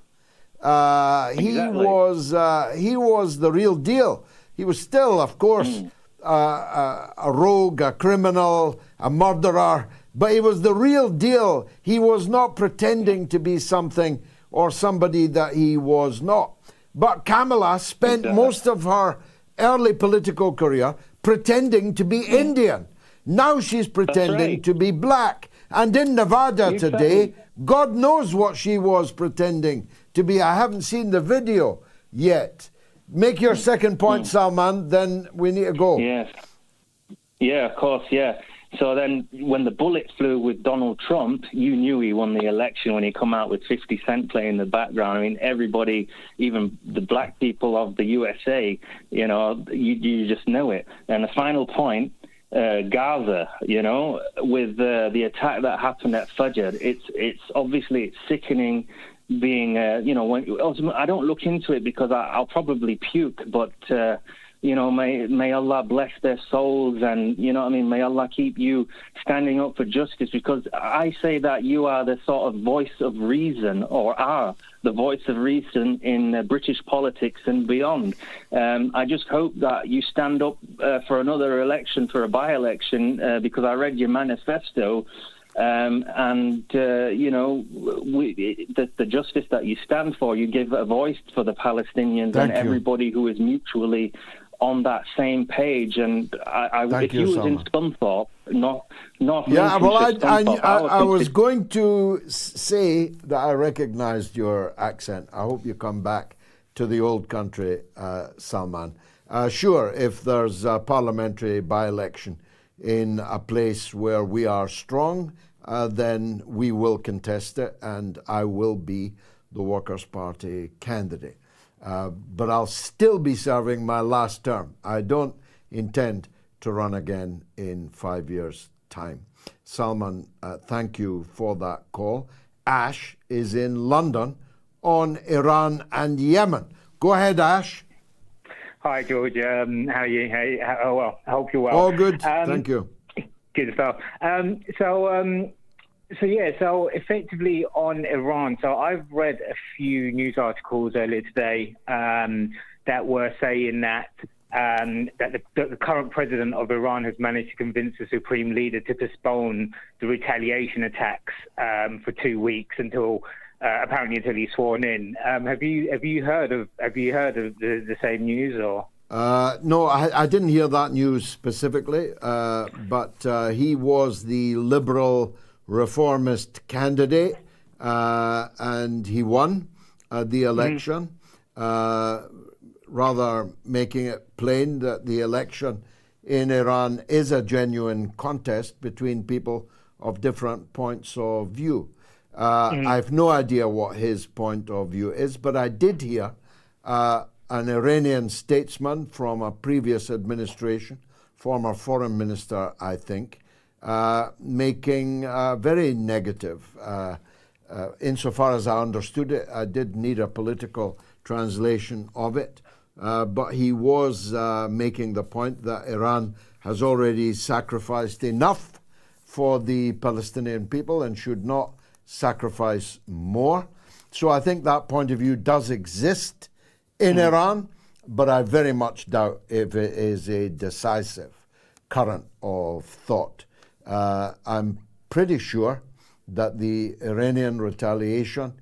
He was the real deal. He was still, of course, a rogue, a criminal, a murderer, but he was the real deal. He was not pretending to be something or somebody that he was not. But Kamala spent most of her early political career pretending to be Indian. Now she's pretending to be black. And in Nevada today, God knows what she was pretending to be. I haven't seen the video yet. Make your second point, Salman, then we need to go.
Yes. Yeah, of course, yeah. So then when the bullet flew with Donald Trump, you knew he won the election when he come out with 50 Cent playing in the background. I mean, everybody, even the black people of the USA, you know, you just know it. And the final point, Gaza, you know, with the attack that happened at Fajr, it's obviously sickening. Being, you know, I don't look into it because I'll probably puke, but, you know, may Allah bless their souls, and, you know what I mean, may Allah keep you standing up for justice, because I say that you are the sort of voice of reason, or are the voice of reason in British politics and beyond. I just hope that you stand up for another election, for a by-election, because I read your manifesto. You know, the justice that you stand for, you give a voice for the Palestinians and everybody who is mutually on that same page. And if you was in Scunthorpe, not
I was going to say that I recognized your accent. I hope you come back to the old country, Salman. Sure, if there's a parliamentary by-election in a place where we are strong, then we will contest it, and I will be the Workers' Party candidate. But I'll still be serving my last term. I don't intend to run again in 5 years' time. Salman, thank you for that call. Ash is in London on Iran and Yemen. Go ahead, Ash.
Hi, George. How are you? Hey, well, I hope you're well.
All good. Thank you.
Good stuff. So effectively on Iran, so I've read a few news articles earlier today that were saying that the current president of Iran has managed to convince the supreme leader to postpone the retaliation attacks for 2 weeks until he's sworn in. Have you heard of the same news or?
No, I didn't hear that news specifically, but he was the liberal reformist candidate, and he won the election, rather making it plain that the election in Iran is a genuine contest between people of different points of view. I have no idea what his point of view is, but I did hear an Iranian statesman from a previous administration, former foreign minister, I think, making very negative. Insofar as I understood it, I did need a political translation of it, but he was making the point that Iran has already sacrificed enough for the Palestinian people and should not sacrifice more. So I think that point of view does exist in Iran, but I very much doubt if it is a decisive current of thought. I'm pretty sure that the Iranian retaliation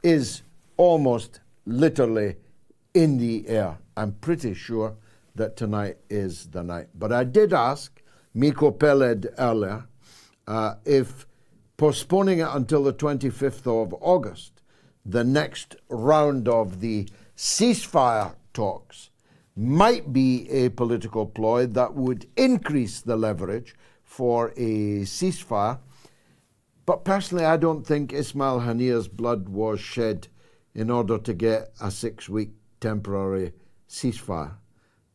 is almost literally in the air. I'm pretty sure that tonight is the night. But I did ask Miko Peled earlier if postponing it until the 25th of August, the next round of the ceasefire talks, might be a political ploy that would increase the leverage for a ceasefire. But personally, I don't think Ismail Haniyeh's blood was shed in order to get a 6-week temporary ceasefire.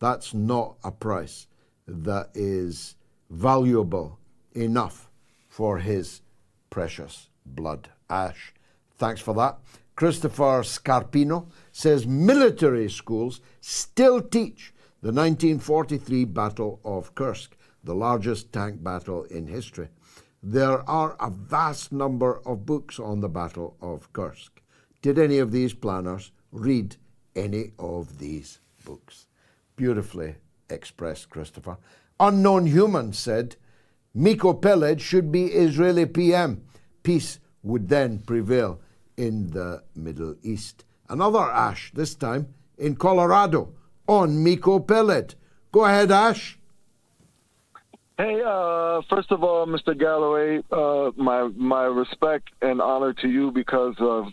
That's not a price that is valuable enough for his precious blood. Ash, thanks for that. Christopher Scarpino says military schools still teach the 1943 Battle of Kursk, the largest tank battle in history. There are a vast number of books on the Battle of Kursk. Did any of these planners read any of these books? Beautifully expressed, Christopher. Unknown Human said, Miko Peled should be Israeli PM. Peace would then prevail in the Middle East. Another Ash, this time in Colorado, on Miko Peled. Go ahead, Ash.
Hey, first of all, Mr. Galloway, my respect and honor to you because of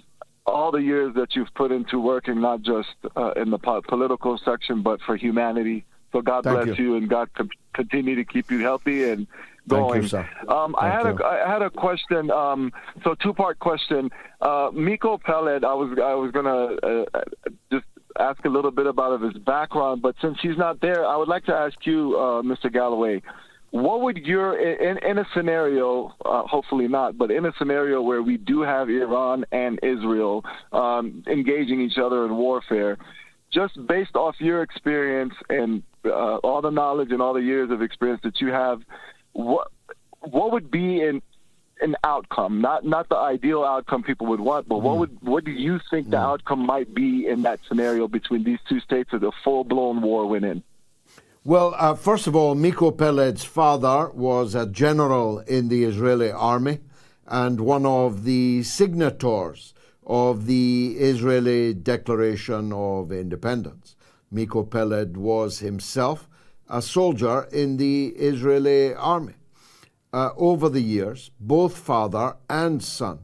all the years that you've put into working, not just in the political section, but for humanity. So God bless you, and God continue to keep you healthy and going.
Thank you, sir.
I had a question. So two-part question. Miko Peled, I was gonna just ask a little bit about his background, but since he's not there, I would like to ask you, Mr. Galloway, what would your, in a scenario, hopefully not, but in a scenario where we do have Iran and Israel engaging each other in warfare, just based off your experience and all the knowledge and all the years of experience that you have, what would be an outcome? Not the ideal outcome people would want, but what do you think the outcome might be in that scenario between these two states if a full-blown war went in?
Well, first of all, Miko Peled's father was a general in the Israeli army and one of the signatories of the Israeli Declaration of Independence. Miko Peled was himself a soldier in the Israeli army. Over the years, both father and son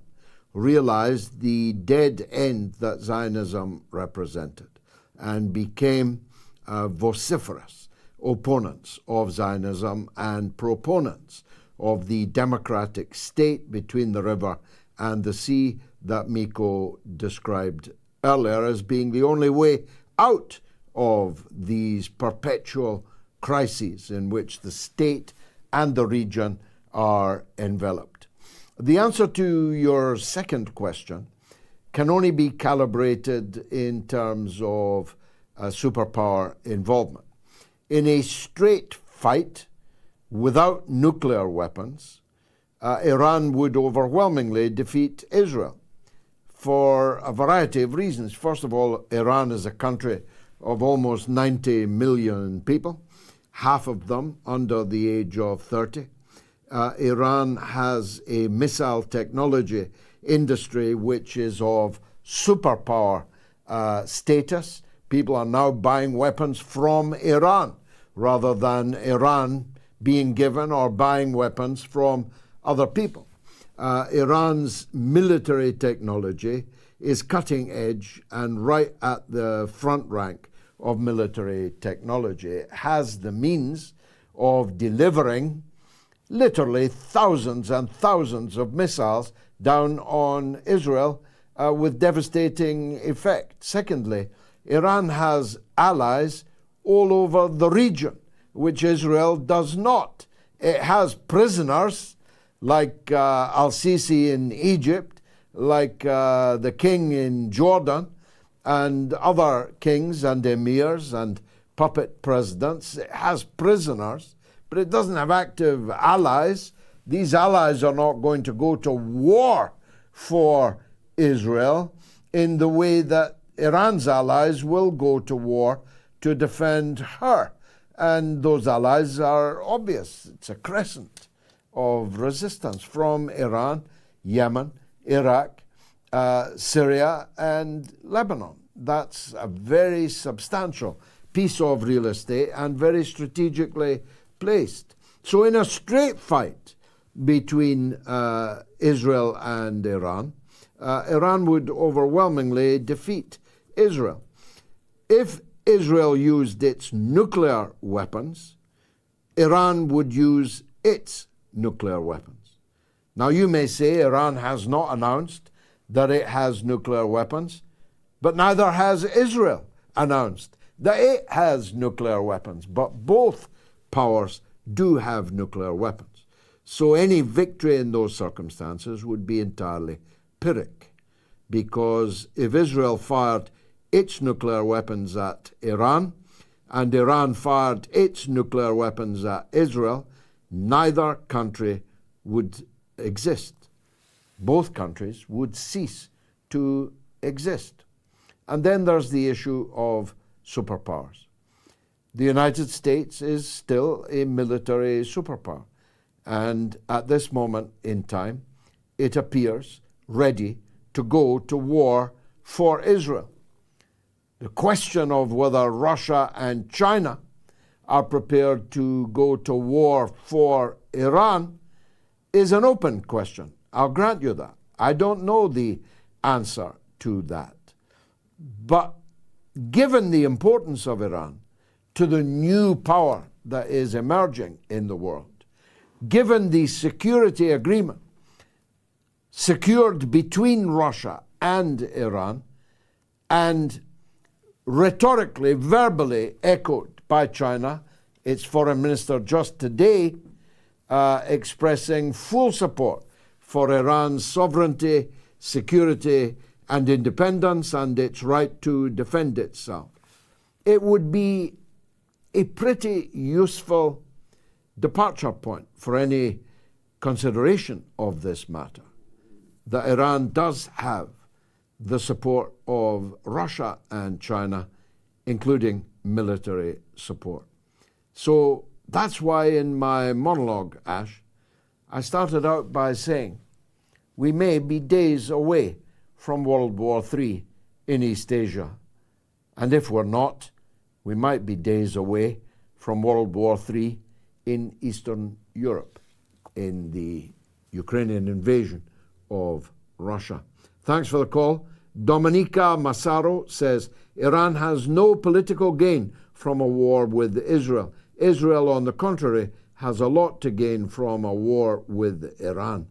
realized the dead end that Zionism represented and became vociferous opponents of Zionism and proponents of the democratic state between the river and the sea that Miko described earlier as being the only way out of these perpetual crises in which the state and the region are enveloped. The answer to your second question can only be calibrated in terms of superpower involvement. In a straight fight without nuclear weapons, Iran would overwhelmingly defeat Israel for a variety of reasons. First of all, Iran is a country of almost 90 million people, half of them under the age of 30. Iran has a missile technology industry which is of superpower status. People are now buying weapons from Iran rather than Iran being given or buying weapons from other people. Iran's military technology is cutting edge and right at the front rank of military technology. It has the means of delivering literally thousands and thousands of missiles down on Israel with devastating effect. Secondly, Iran has allies all over the region, which Israel does not. It has prisoners like al-Sisi in Egypt, like the king in Jordan, and other kings and emirs and puppet presidents. It has prisoners, but it doesn't have active allies. These allies are not going to go to war for Israel in the way that Iran's allies will go to war to defend her. And those allies are obvious. It's a crescent of resistance from Iran, Yemen, Iraq, Syria, and Lebanon. That's a very substantial piece of real estate and very strategically placed. So in a straight fight between Israel and Iran, Iran would overwhelmingly defeat Israel. If Israel used its nuclear weapons, Iran would use its nuclear weapons. Now you may say Iran has not announced that it has nuclear weapons, but neither has Israel announced that it has nuclear weapons. But both powers do have nuclear weapons. So any victory in those circumstances would be entirely Pyrrhic, because if Israel fired its nuclear weapons at Iran and Iran fired its nuclear weapons at Israel, neither country would exist. Both countries would cease to exist. And then there's the issue of superpowers. The United States is still a military superpower, and at this moment in time, it appears ready to go to war for Israel. The question of whether Russia and China are prepared to go to war for Iran is an open question. I'll grant you that. I don't know the answer to that. But given the importance of Iran to the new power that is emerging in the world, given the security agreement secured between Russia and Iran, and rhetorically, verbally echoed by China, its foreign minister just today expressing full support for Iran's sovereignty, security, and independence, and its right to defend itself. It would be a pretty useful departure point for any consideration of this matter, that Iran does have the support of Russia and China, including military support. So that's why in my monologue, Ash, I started out by saying we may be days away from World War III in East Asia. And if we're not, we might be days away from World War III in Eastern Europe, in the Ukrainian invasion of Russia. Thanks for the call. Dominica Massaro says, Iran has no political gain from a war with Israel. Israel, on the contrary, has a lot to gain from a war with Iran.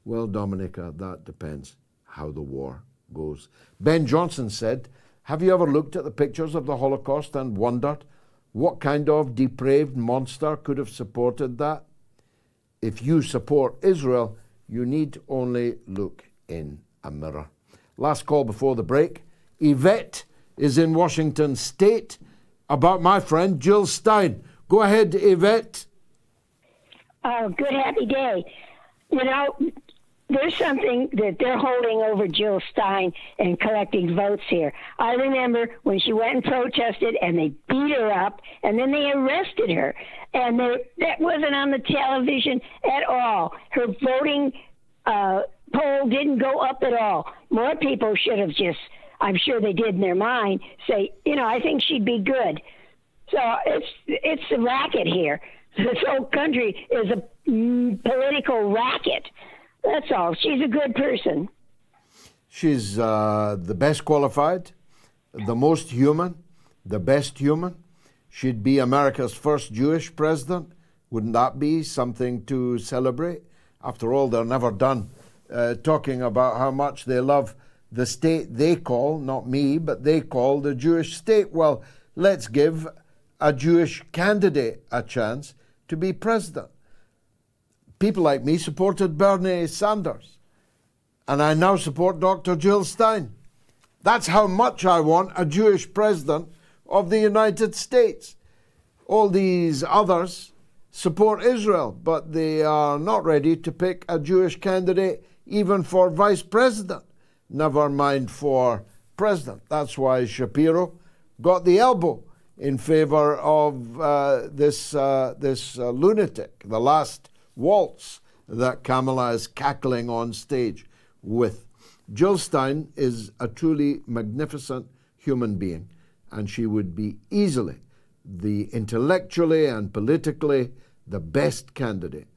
Well, Dominica, that depends how the war goes. Ben Johnson said, have you ever looked at the pictures of the Holocaust and wondered what kind of depraved monster could have supported that? If you support Israel, you need only look in a mirror. Last call before the break. Yvette is in Washington State about my friend Jill Stein. Go ahead, Yvette.
Oh, good happy day. You know, there's something that they're holding over Jill Stein and collecting votes here. I remember when she went and protested and they beat her up and then they arrested her. And that wasn't on the television at all. Her voting poll didn't go up at all. More people should have just, I'm sure they did in their mind, say, you know, I think she'd be good. So it's a racket here. This whole country is a political racket. That's all. She's a good person.
She's the best qualified, the most human, the best human. She'd be America's first Jewish president. Wouldn't that be something to celebrate? After all, they're never done talking about how much they love the state they call, not me, but they call the Jewish state. Well, let's give a Jewish candidate a chance to be president. People like me supported Bernie Sanders, and I now support Dr. Jill Stein. That's how much I want a Jewish president of the United States. All these others support Israel, but they are not ready to pick a Jewish candidate even for vice president, never mind for president. That's why Shapiro got the elbow in favor of this lunatic, the last waltz that Kamala is cackling on stage with. Jill Stein is a truly magnificent human being, and she would be easily the intellectually and politically the best candidate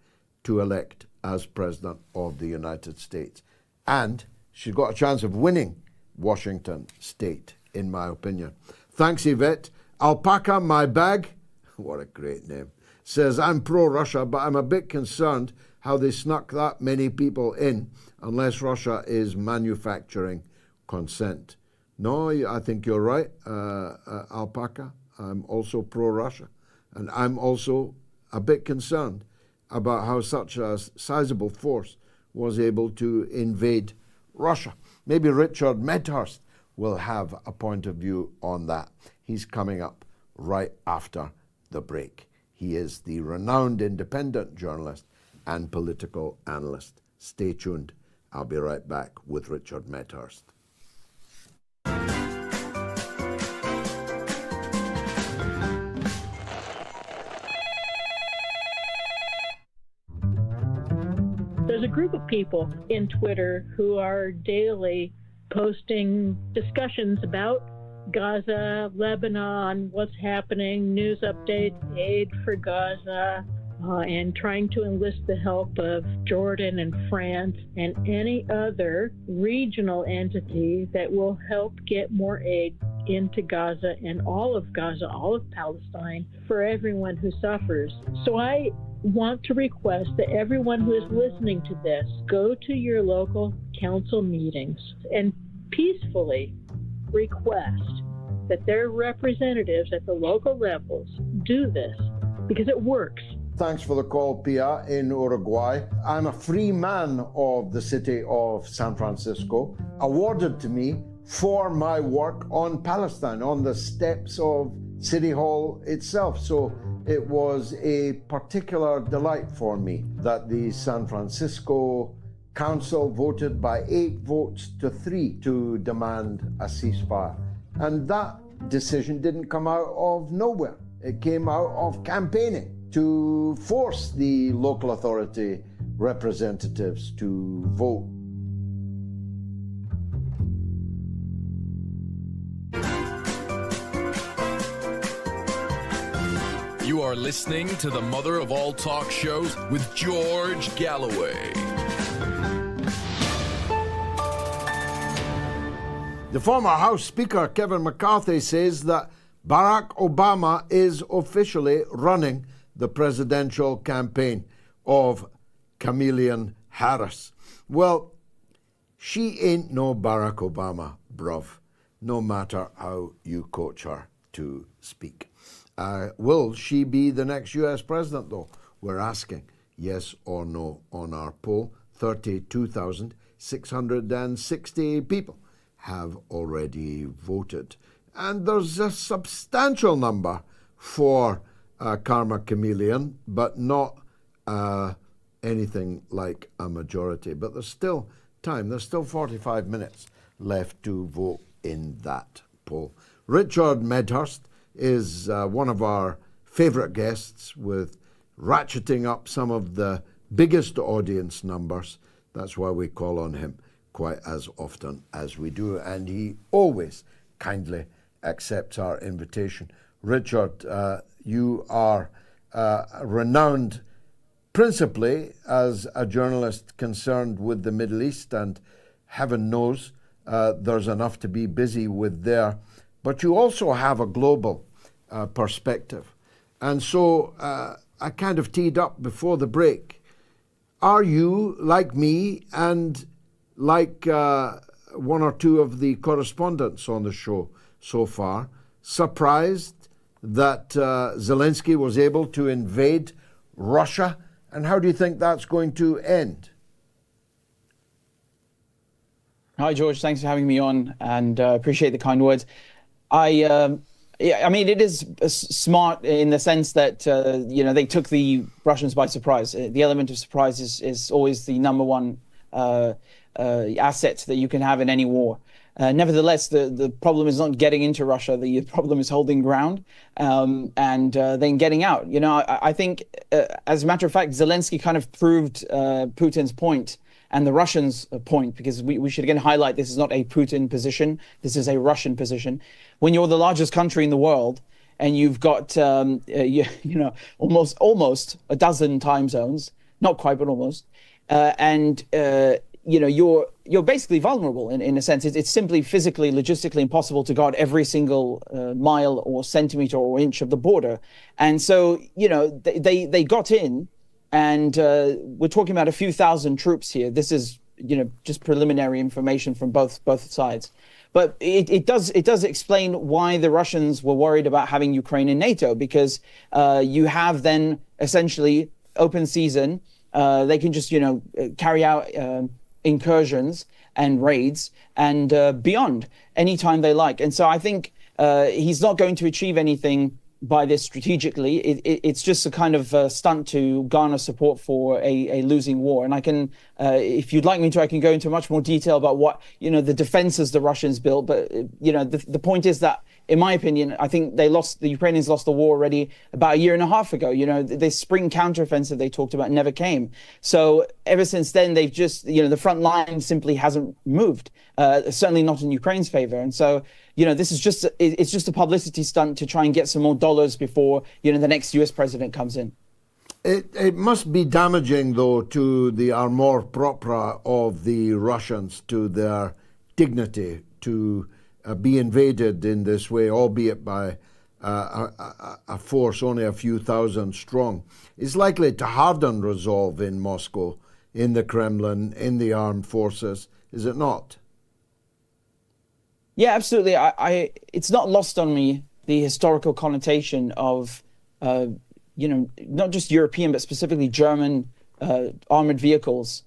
to elect as President of the United States. And she's got a chance of winning Washington State, in my opinion. Thanks, Yvette. Alpaca, my bag, what a great name, says, I'm pro-Russia, but I'm a bit concerned how they snuck that many people in unless Russia is manufacturing consent. No, I think you're right, Alpaca. I'm also pro-Russia. And I'm also a bit concerned about how such a sizable force was able to invade Russia. Maybe Richard Medhurst will have a point of view on that. He's coming up right after the break. He is the renowned independent journalist and political analyst. Stay tuned. I'll be right back with Richard Medhurst.
There's a group of people in Twitter who are daily posting discussions about Gaza, Lebanon, what's happening, news updates, aid for Gaza, and trying to enlist the help of Jordan and France and any other regional entity that will help get more aid into Gaza and all of Gaza, all of Palestine, for everyone who suffers. So I want to request that everyone who is listening to this go to your local council meetings and peacefully request that their representatives at the local levels do this, because it works.
Thanks for the call, Pia, in Uruguay. I'm a free man of the city of San Francisco, awarded to me for my work on Palestine, on the steps of City Hall itself. So it was a particular delight for me that the San Francisco Council voted by 8 votes to 3 to demand a ceasefire. And that decision didn't come out of nowhere. It came out of campaigning to force the local authority representatives to vote.
You are listening to the mother of all talk shows with George Galloway.
The former House Speaker, Kevin McCarthy, says that Barack Obama is officially running the presidential campaign of Kamala Harris. Well, she ain't no Barack Obama, bruv, no matter how you coach her to speak. Will she be the next US president, though? We're asking yes or no on our poll. 32,660 people have already voted. And there's a substantial number for Karma Chameleon, but not anything like a majority. But there's still time. There's still 45 minutes left to vote in that poll. Richard Medhurst is one of our favourite guests, with ratcheting up some of the biggest audience numbers. That's why we call on him quite as often as we do, and he always kindly accepts our invitation. Richard, you are renowned principally as a journalist concerned with the Middle East, and heaven knows there's enough to be busy with there. But you also have a global perspective. And so I kind of teed up before the break. Are you, like me and like one or two of the correspondents on the show so far, surprised that Zelensky was able to invade Russia? And how do you think that's going to end?
Hi, George. Thanks for having me on, and appreciate the kind words. I Yeah, I mean, it is smart in the sense that, they took the Russians by surprise. The element of surprise is always the number one asset that you can have in any war. Nevertheless, the problem is not getting into Russia. The problem is holding ground and then getting out. I think, as a matter of fact, Zelensky kind of proved Putin's point and the Russians' point, because we should again highlight this is not a Putin position. This is a Russian position. When you're the largest country in the world and you've got, almost a dozen time zones, not quite, but almost, you're basically vulnerable in a sense. It's simply physically, logistically impossible to guard every single mile or centimeter or inch of the border. And so, they got in, and we're talking about a few thousand troops here. This is, just preliminary information from both sides. But it does explain why the Russians were worried about having Ukraine in NATO, because you have then essentially open season. They can just, carry out incursions and raids and beyond anytime they like. And so I think he's not going to achieve anything by this strategically. It's just a kind of stunt to garner support for a losing war. And I can, if you'd like me to, I can go into much more detail about what, the defenses the Russians built. But, the point is that, in my opinion, I think the Ukrainians lost the war already about a year and a half ago. This spring counteroffensive they talked about never came. So ever since then, they've just, the front line simply hasn't moved, certainly not in Ukraine's favor. And so, this is it's just a publicity stunt to try and get some more dollars before, the next US president comes in.
It must be damaging, though, to the armor propre of the Russians, to their dignity, to be invaded in this way, albeit by a force only a few thousand strong. It's likely to harden resolve in Moscow, in the Kremlin, in the armed forces, is it not?
Yeah, absolutely. It's not lost on me, the historical connotation of, not just European, but specifically German armored vehicles,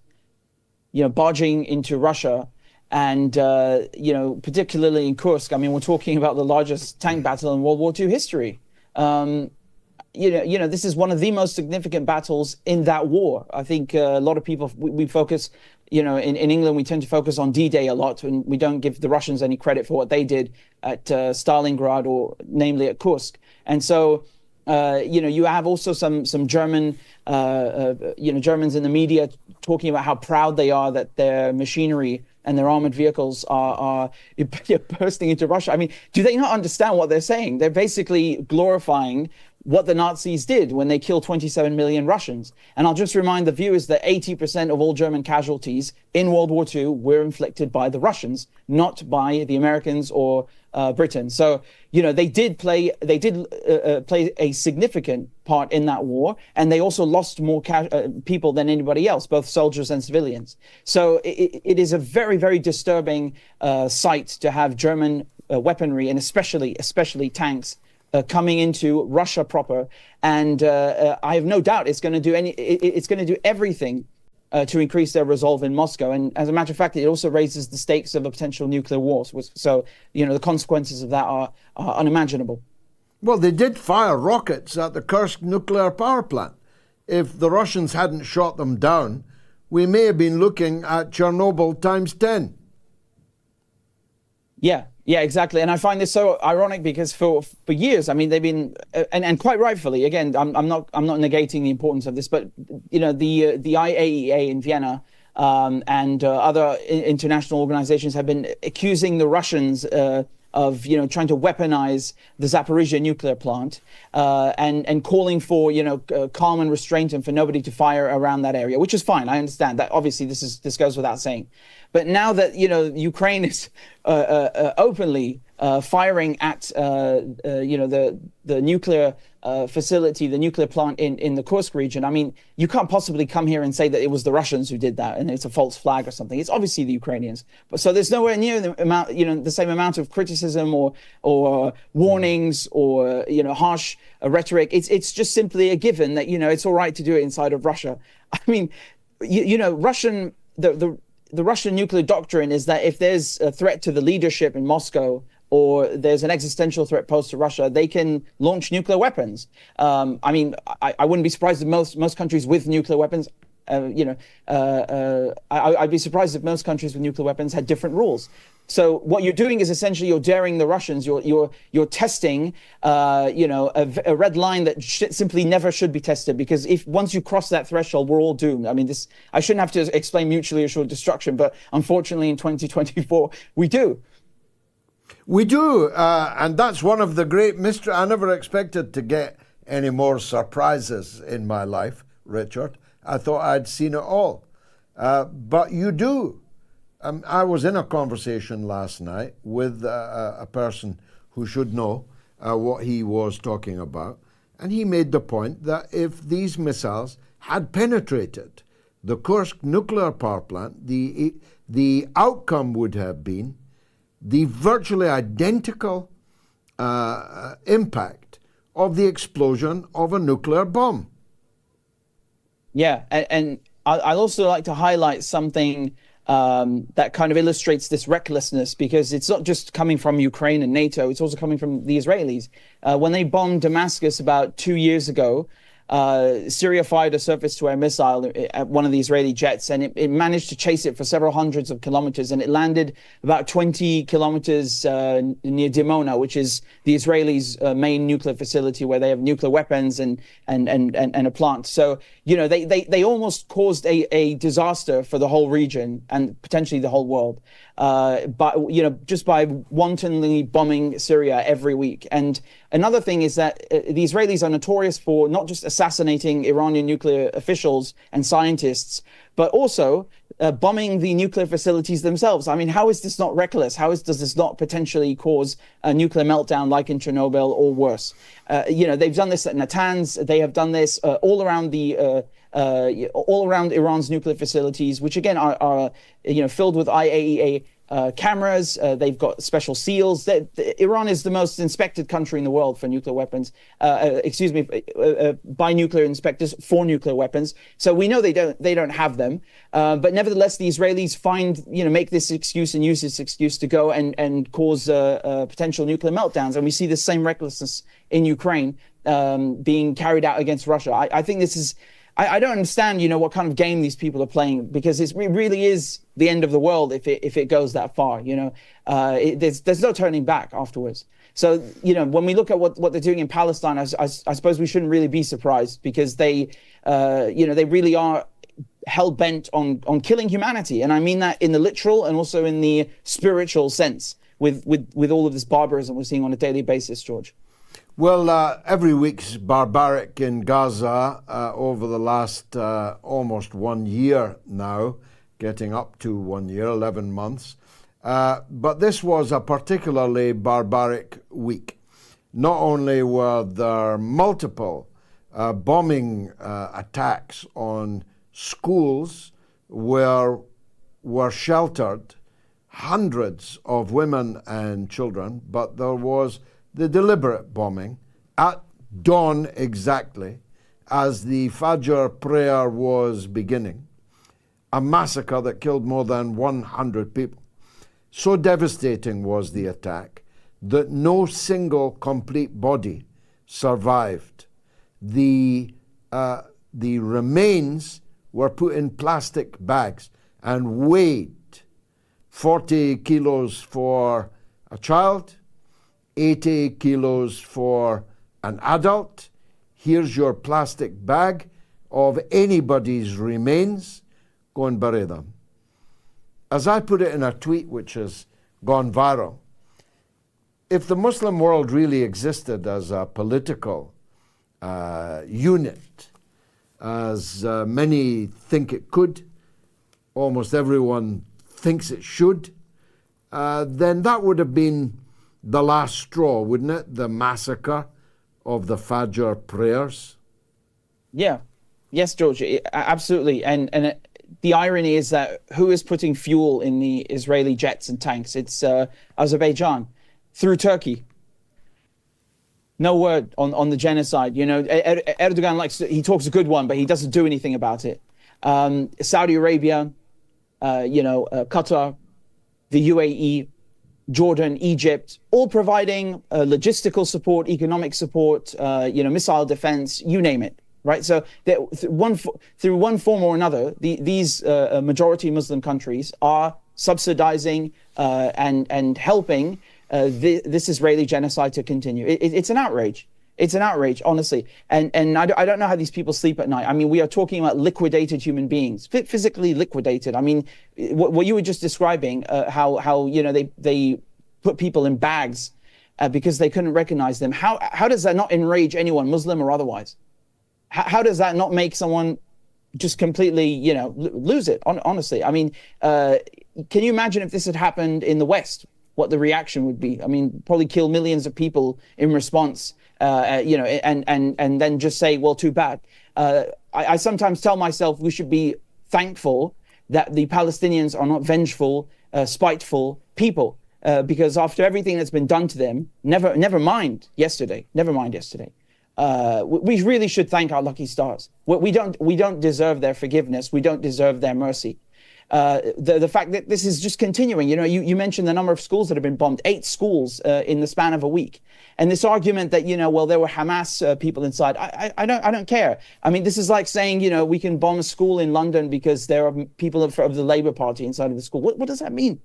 barging into Russia. And, particularly in Kursk, I mean, we're talking about the largest tank battle in World War II history. This is one of the most significant battles in that war. I think a lot of people, we focus, in England, we tend to focus on D-Day a lot, and we don't give the Russians any credit for what they did at Stalingrad, or namely at Kursk. And so, you have also some German, Germans in the media talking about how proud they are that their machinery and their armored vehicles are bursting into Russia. I mean, do they not understand what they're saying? They're basically glorifying what the Nazis did when they killed 27 million Russians. And I'll just remind the viewers that 80% of all German casualties in World War II were inflicted by the Russians, not by the Americans or Britain. So, they did play a significant part in that war, and they also lost more people than anybody else, both soldiers and civilians. So it is a very, very disturbing sight to have German weaponry, and especially tanks, coming into Russia proper. And I have no doubt it's going to do everything to increase their resolve in Moscow. And as a matter of fact, it also raises the stakes of a potential nuclear war. So, the consequences of that are unimaginable.
Well, they did fire rockets at the Kursk nuclear power plant. If the Russians hadn't shot them down, we may have been looking at Chernobyl times 10.
Yeah, exactly. And I find this so ironic because for years, I mean, they've been, and quite rightfully, again, I'm not negating the importance of this, but, the IAEA in Vienna and other international organizations have been accusing the Russians of, trying to weaponize the Zaporizhia nuclear plant and calling for, calm and restraint and for nobody to fire around that area, which is fine. I understand that. Obviously, this goes without saying. But now that, Ukraine is openly firing at, the nuclear facility, the nuclear plant in the Kursk region, I mean, you can't possibly come here and say that it was the Russians who did that and it's a false flag or something. It's obviously the Ukrainians. But so there's nowhere near the amount, the same amount of criticism or warnings or, harsh rhetoric. It's just simply a given that, it's all right to do it inside of Russia. I mean, the Russian nuclear doctrine is that if there's a threat to the leadership in Moscow or there's an existential threat posed to Russia, they can launch nuclear weapons. I mean, I wouldn't be surprised if most countries with nuclear weapons, I'd be surprised if most countries with nuclear weapons had different rules. So what you're doing is essentially you're daring the Russians. You're testing, a red line that simply never should be tested, because if once you cross that threshold, we're all doomed. I mean, I shouldn't have to explain mutually assured destruction, but unfortunately in 2024 we do.
We do, and that's one of the great mysteries. I never expected to get any more surprises in my life, Richard. I thought I'd seen it all, but you do. I was in a conversation last night with a person who should know what he was talking about, and he made the point that if these missiles had penetrated the Kursk nuclear power plant, the outcome would have been the virtually identical impact of the explosion of a nuclear bomb.
Yeah, and I'd also like to highlight something that kind of illustrates this recklessness, because it's not just coming from Ukraine and NATO, it's also coming from the Israelis. When they bombed Damascus about 2 years ago, Syria fired a surface-to-air missile at one of the Israeli jets, and it managed to chase it for several hundreds of kilometers, and it landed about 20 kilometers near Dimona, which is the Israelis' main nuclear facility where they have nuclear weapons and a plant. So, they almost caused a disaster for the whole region and potentially the whole world. But just by wantonly bombing Syria every week. And another thing is that the Israelis are notorious for not just assassinating Iranian nuclear officials and scientists, but also bombing the nuclear facilities themselves. I mean, how is this not reckless? Does this not potentially cause a nuclear meltdown like in Chernobyl or worse? They've done this at Natanz. They have done this all around Iran's nuclear facilities, which again are filled with IAEA cameras. They've got special seals. Iran is the most inspected country in the world for nuclear weapons. By nuclear inspectors for nuclear weapons. So we know they don't have them. But nevertheless, the Israelis make this excuse and use this excuse to go and cause potential nuclear meltdowns. And we see the same recklessness in Ukraine being carried out against Russia. I think this is. I don't understand, what kind of game these people are playing, because it really is the end of the world if it goes that far. There's no turning back afterwards. So when we look at what they're doing in Palestine, I suppose we shouldn't really be surprised, because they really are hell bent on killing humanity, and I mean that in the literal and also in the spiritual sense with all of this barbarism we're seeing on a daily basis, George.
Well, every week's barbaric in Gaza over the last almost 1 year now, getting up to 1 year, 11 months. But this was a particularly barbaric week. Not only were there multiple bombing attacks on schools where were sheltered hundreds of women and children, but there was the deliberate bombing at dawn exactly as the Fajr prayer was beginning, a massacre that killed more than 100 people. So devastating was the attack that no single complete body survived. The remains were put in plastic bags and weighed 40 kilos for a child, 80 kilos for an adult. Here's your plastic bag of anybody's remains. Go and bury them. As I put it in a tweet which has gone viral, if the Muslim world really existed as a political unit, as many think it could, almost everyone thinks it should, then that would have been the last straw, wouldn't it? The massacre of the Fajr prayers. Yeah.
Yes, George, absolutely. And the irony is that who is putting fuel in the Israeli jets and tanks? It's Azerbaijan through Turkey. No word on the genocide. Erdogan he talks a good one, but he doesn't do anything about it. Saudi Arabia, Qatar, the UAE, Jordan, Egypt, all providing logistical support, economic support, missile defense, you name it, right? So through one form or another, these majority Muslim countries are subsidizing and helping this Israeli genocide to continue. It's an outrage. It's an outrage, honestly. And I don't know how these people sleep at night. I mean, we are talking about liquidated human beings, physically liquidated. I mean, what you were just describing, how they put people in bags because they couldn't recognize them. How does that not enrage anyone, Muslim or otherwise? How does that not make someone just completely, lose it? Honestly, I mean, can you imagine if this had happened in the West, what the reaction would be? I mean, probably kill millions of people in response. And then just say, well, too bad. I sometimes tell myself we should be thankful that the Palestinians are not vengeful, spiteful people, because after everything that's been done to them, never mind yesterday, we really should thank our lucky stars. We don't deserve their forgiveness. We don't deserve their mercy. The fact that this is just continuing, you mentioned the number of schools that have been bombed, 8 schools in the span of a week. And this argument that, there were Hamas people inside, I don't care. I mean, this is like saying, we can bomb a school in London because there are people of the Labour Party inside of the school. What does that mean?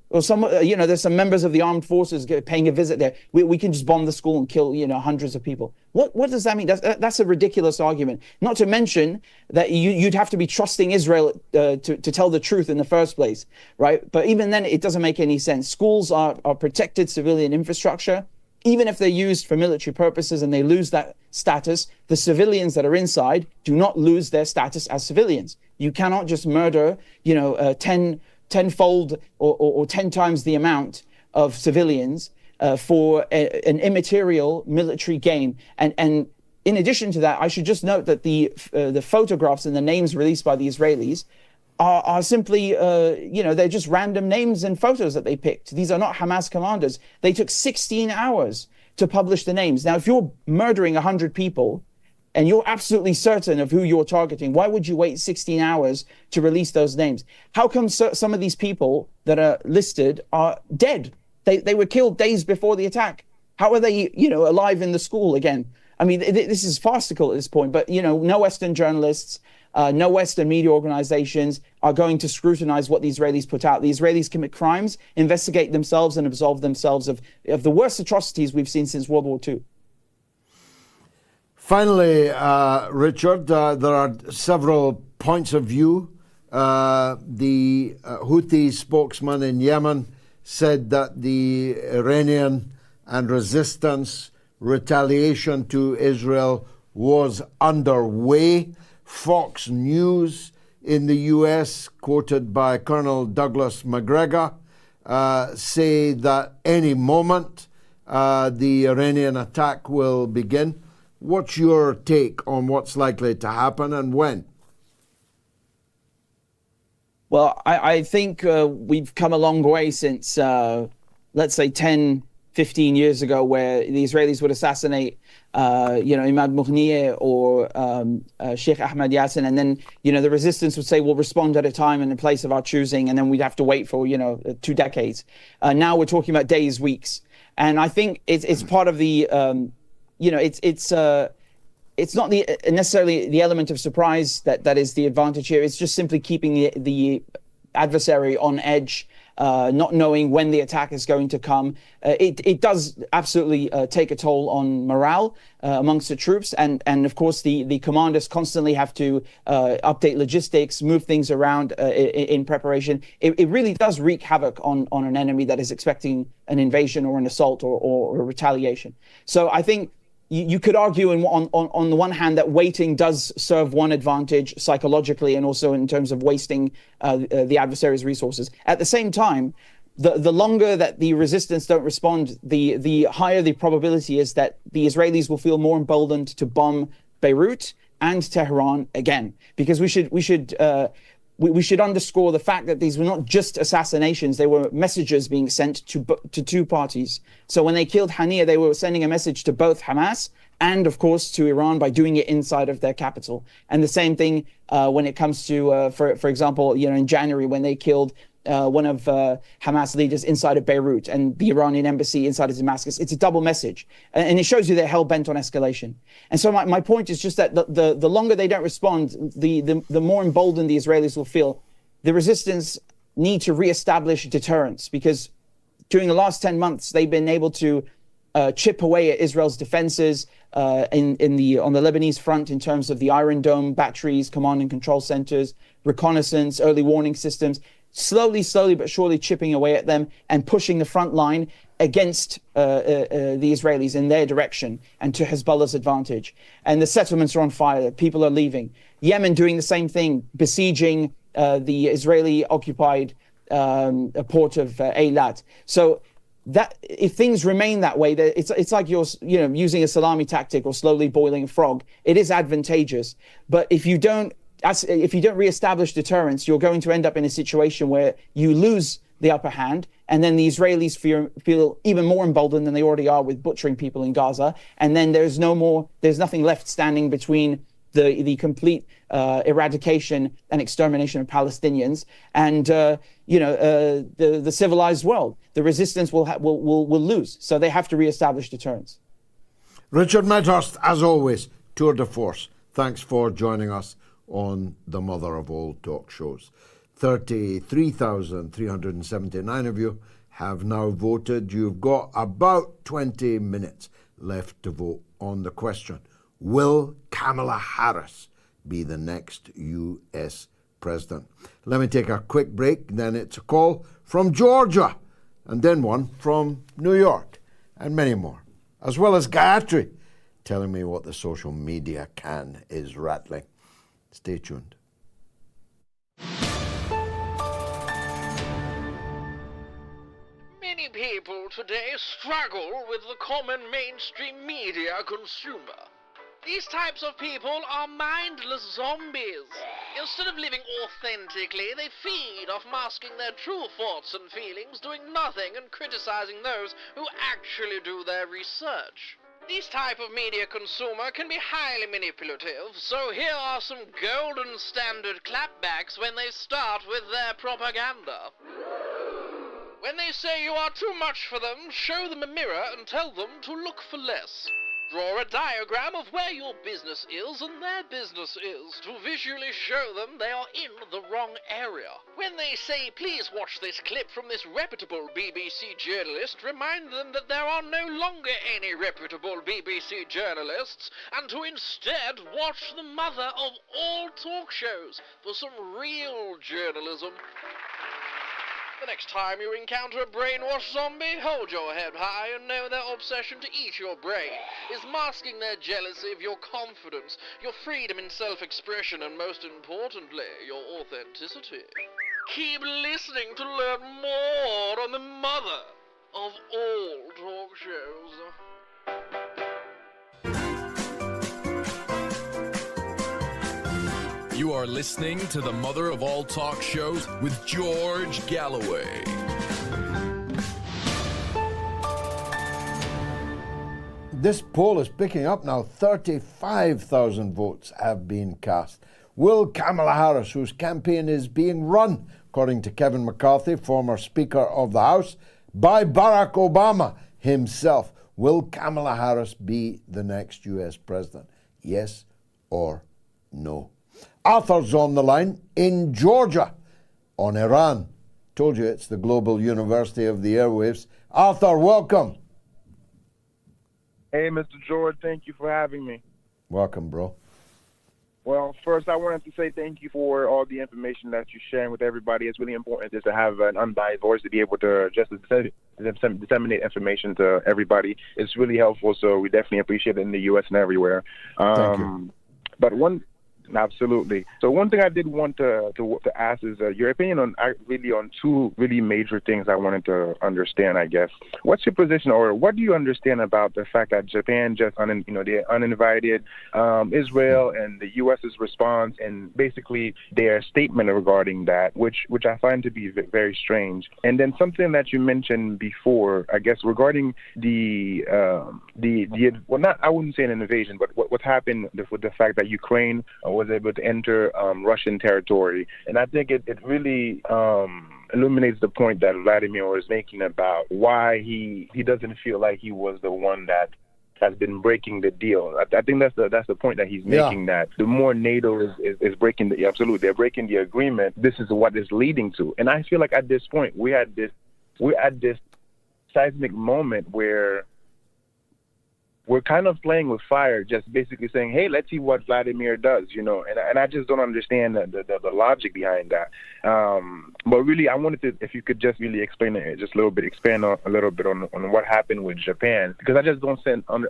Or there's some members of the armed forces paying a visit there. We can just bomb the school and kill, hundreds of people. What does that mean? That's a ridiculous argument. Not to mention that you'd have to be trusting Israel to tell the truth in the first place, right? But even then, it doesn't make any sense. Schools are protected civilian infrastructure. Even if they're used for military purposes and they lose that status, the civilians that are inside do not lose their status as civilians. You cannot just murder, tenfold or 10 times the amount of civilians for an immaterial military gain. And in addition to that, I should just note that the photographs and the names released by the Israelis are simply, they're just random names and photos that they picked. These are not Hamas commanders. They took 16 hours to publish the names. Now, if you're murdering 100 people, and you're absolutely certain of who you're targeting, why would you wait 16 hours to release those names? How come some of these people that are listed are dead? They were killed days before the attack. How are they, alive in the school again? I mean, this is farcical at this point, but, no Western journalists, no Western media organizations are going to scrutinize what the Israelis put out. The Israelis commit crimes, investigate themselves, and absolve themselves of the worst atrocities we've seen since World War II.
Finally, Richard, there are several points of view. The Houthi spokesman in Yemen said that the Iranian and resistance retaliation to Israel was underway. Fox News in the US, quoted by Colonel Douglas McGregor, say that any moment the Iranian attack will begin. What's your take on what's likely to happen and when?
Well, I think we've come a long way since, let's say, 10, 15 years ago, where the Israelis would assassinate, Imad Mughniyeh or Sheikh Ahmed Yassin, and then, the resistance would say, we'll respond at a time and in a place of our choosing, and then we'd have to wait for, 2 decades. Now we're talking about days, weeks. And I think it's part of the... it's not necessarily the element of surprise that is the advantage here. It's just simply keeping the adversary on edge, not knowing when the attack is going to come. It does absolutely take a toll on morale amongst the troops. And of course, the commanders constantly have to update logistics, move things around in preparation. It really does wreak havoc on an enemy that is expecting an invasion or an assault or a retaliation. So I think you could argue on the one hand that waiting does serve one advantage psychologically and also in terms of wasting the adversary's resources. At the same time, the longer that the resistance don't respond, the higher the probability is that the Israelis will feel more emboldened to bomb Beirut and Tehran again. Because we should underscore the fact that these were not just assassinations, they were messages being sent to 2 parties. So when they killed Haniyeh, they were sending a message to both Hamas and, of course, to Iran by doing it inside of their capital. And the same thing when it comes to, for example, in January when they killed one of Hamas leaders inside of Beirut and the Iranian embassy inside of Damascus. It's a double message. And it shows you they're hell-bent on escalation. And so my point is just that the longer they don't respond, the more emboldened the Israelis will feel. The resistance need to reestablish deterrence, because during the last 10 months, they've been able to chip away at Israel's defenses on the Lebanese front in terms of the Iron Dome batteries, command and control centers, reconnaissance, early warning systems, slowly but surely chipping away at them and pushing the front line against the Israelis in their direction and to Hezbollah's advantage. And the settlements are on fire. People are leaving. Yemen doing the same thing, besieging the Israeli-occupied port of Eilat. So that if things remain that way, it's like you're using a salami tactic or slowly boiling a frog. It is advantageous, but if you don't reestablish deterrence, you're going to end up in a situation where you lose the upper hand, and then the Israelis feel even more emboldened than they already are with butchering people in Gaza, and then there's nothing left standing between the complete eradication and extermination of Palestinians and the civilized world. The resistance will lose, so they have to reestablish deterrence.
Richard Medhurst, as always, tour de force. Thanks for joining us on the mother of all talk shows. 33,379 of you have now voted. You've got about 20 minutes left to vote on the question: will Kamala Harris be the next U.S. president? Let me take a quick break, then it's a call from Georgia, and then one from New York, and many more, as well as Gayatri telling me what the social media can is rattling. Stay tuned.
Many people today struggle with the common mainstream media consumer. These types of people are mindless zombies. Instead of living authentically, they feed off masking their true thoughts and feelings, doing nothing and criticizing those who actually do their research. This type of media consumer can be highly manipulative, so here are some golden standard clapbacks when they start with their propaganda. When they say you are too much for them, show them a mirror and tell them to look for less. Draw a diagram of where your business is and their business is to visually show them they are in the wrong area. When they say, please watch this clip from this reputable BBC journalist, remind them that there are no longer any reputable BBC journalists, and to instead watch the mother of all talk shows for some real journalism. The next time you encounter a brainwashed zombie, hold your head high and know their obsession to eat your brain is masking their jealousy of your confidence, your freedom in self-expression, and most importantly, your authenticity. Keep listening to learn more on the mother of all talk shows.
You are listening to the mother of all talk shows with George Galloway.
This poll is picking up now. 35,000 votes have been cast. Will Kamala Harris, whose campaign is being run, according to Kevin McCarthy, former Speaker of the House, by Barack Obama himself, will Kamala Harris be the next U.S. president? Yes or no? Arthur's on the line in Georgia on Iran. Told you it's the global university of the airwaves. Arthur, welcome.
Hey, Mr. George, thank you for having me.
Welcome, bro.
Well, first, I wanted to say thank you for all the information that you're sharing with everybody. It's really important just to have an unbiased voice to be able to just disseminate information to everybody. It's really helpful, so we definitely appreciate it in the U.S. and everywhere.
Thank you.
Absolutely. So one thing I did want to ask is your opinion on two really major things I wanted to understand, I guess. What's your position, or what do you understand about the fact that Japan just they uninvited Israel and the U.S.'s response and basically their statement regarding that, which I find to be very strange. And then something that you mentioned before, I guess, regarding I wouldn't say an invasion, but what happened with the fact that Ukraine was able to enter Russian territory. And I think it really illuminates the point that Vladimir was making about why he doesn't feel like he was the one that has been breaking the deal. I think that's the point that he's making, that the more NATO is breaking they're breaking the agreement, this is what it's leading to. And I feel like at this point we're at this seismic moment where we're kind of playing with fire, just basically saying, hey, let's see what Vladimir does, and I just don't understand the logic behind that. But really, I wanted to, if you could just really explain it just a little bit, expand a little bit on what happened with Japan, because I just don't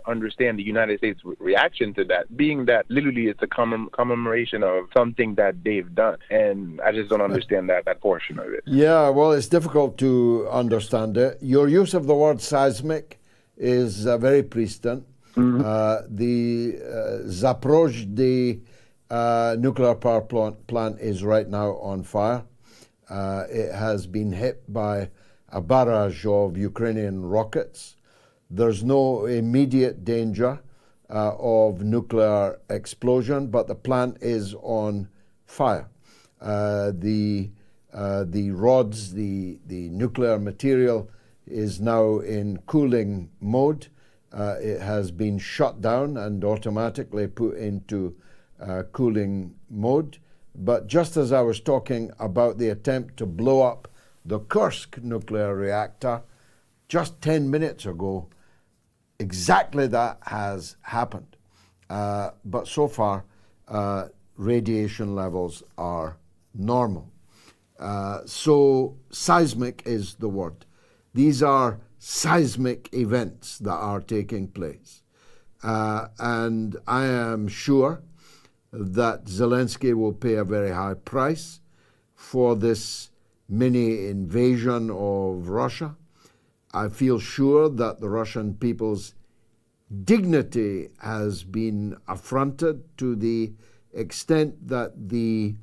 understand the United States reaction to that, being that literally it's a commemoration of something that they've done. And I just don't understand that portion of it.
Yeah, well, it's difficult to understand it. Your use of the word seismic is very prescient. The Zaporozhye nuclear power plant is right now on fire. It has been hit by a barrage of Ukrainian rockets. There's no immediate danger of nuclear explosion, but the plant is on fire. The rods, the nuclear material is now in cooling mode. It has been shut down and automatically put into cooling mode. But just as I was talking about the attempt to blow up the Kursk nuclear reactor, just 10 minutes ago, exactly that has happened. But so far, radiation levels are normal. So seismic is the word. These are seismic events that are taking place. And I am sure that Zelensky will pay a very high price for this mini invasion of Russia. I feel sure that the Russian people's dignity has been affronted to the extent that the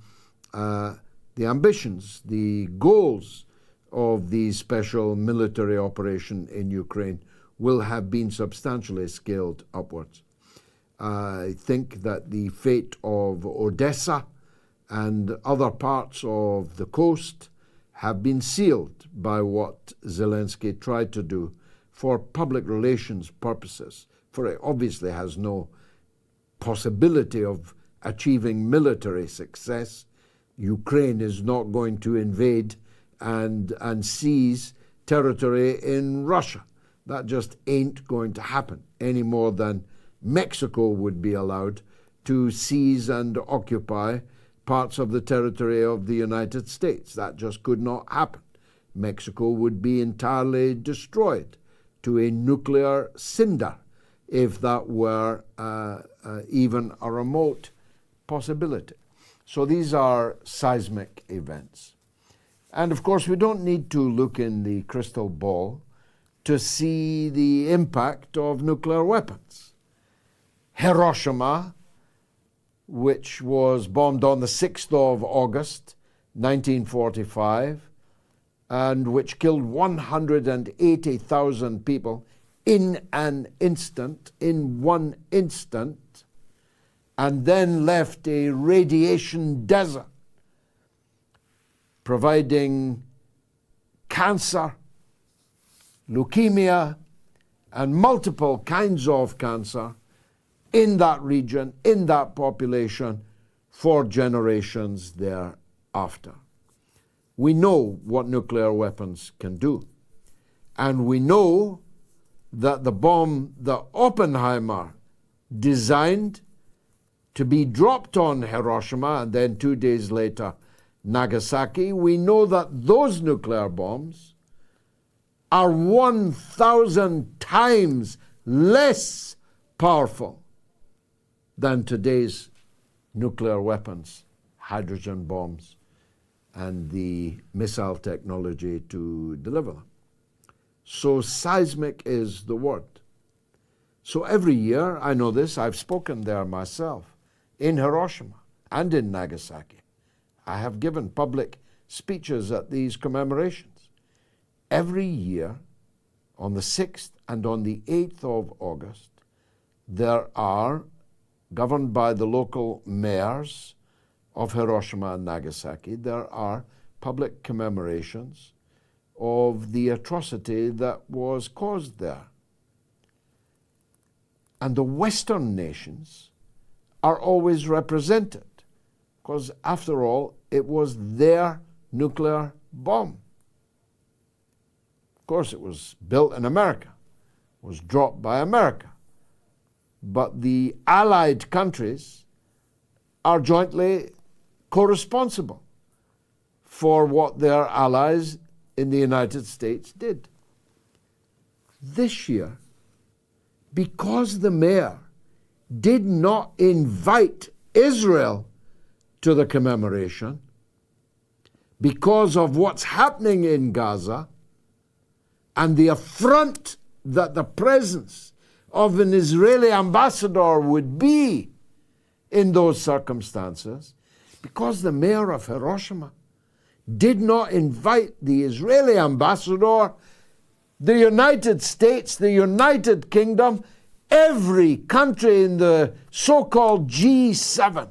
ambitions, the goals of the special military operation in Ukraine will have been substantially scaled upwards. I think that the fate of Odessa and other parts of the coast have been sealed by what Zelensky tried to do for public relations purposes, for it obviously has no possibility of achieving military success. Ukraine is not going to invade and seize territory in Russia. That just ain't going to happen any more than Mexico would be allowed to seize and occupy parts of the territory of the United States. That just could not happen. Mexico would be entirely destroyed to a nuclear cinder if that were even a remote possibility. So these are seismic events. And of course, we don't need to look in the crystal ball to see the impact of nuclear weapons. Hiroshima, which was bombed on the 6th of August, 1945, and which killed 180,000 people in an instant, in one instant, and then left a radiation desert, providing cancer, leukemia, and multiple kinds of cancer in that region, in that population, for generations thereafter. We know what nuclear weapons can do. And we know that the bomb that Oppenheimer designed to be dropped on Hiroshima and then 2 days later Nagasaki, we know that those nuclear bombs are 1,000 times less powerful than today's nuclear weapons, hydrogen bombs, and the missile technology to deliver them. So seismic is the word. So every year, I know this, I've spoken there myself, in Hiroshima and in Nagasaki. I have given public speeches at these commemorations. Every year, on the 6th and on the 8th of August, there are governed by the local mayors of Hiroshima and Nagasaki, there are public commemorations of the atrocity that was caused there. And the Western nations are always represented, because after all, it was their nuclear bomb. Of course, it was built in America, was dropped by America, but the Allied countries are jointly co-responsible for what their allies in the United States did. This year, because the mayor did not invite Israel to the commemoration, because of what's happening in Gaza and the affront that the presence of an Israeli ambassador would be in those circumstances, because the mayor of Hiroshima did not invite the Israeli ambassador, the United States, the United Kingdom, every country in the so-called G7,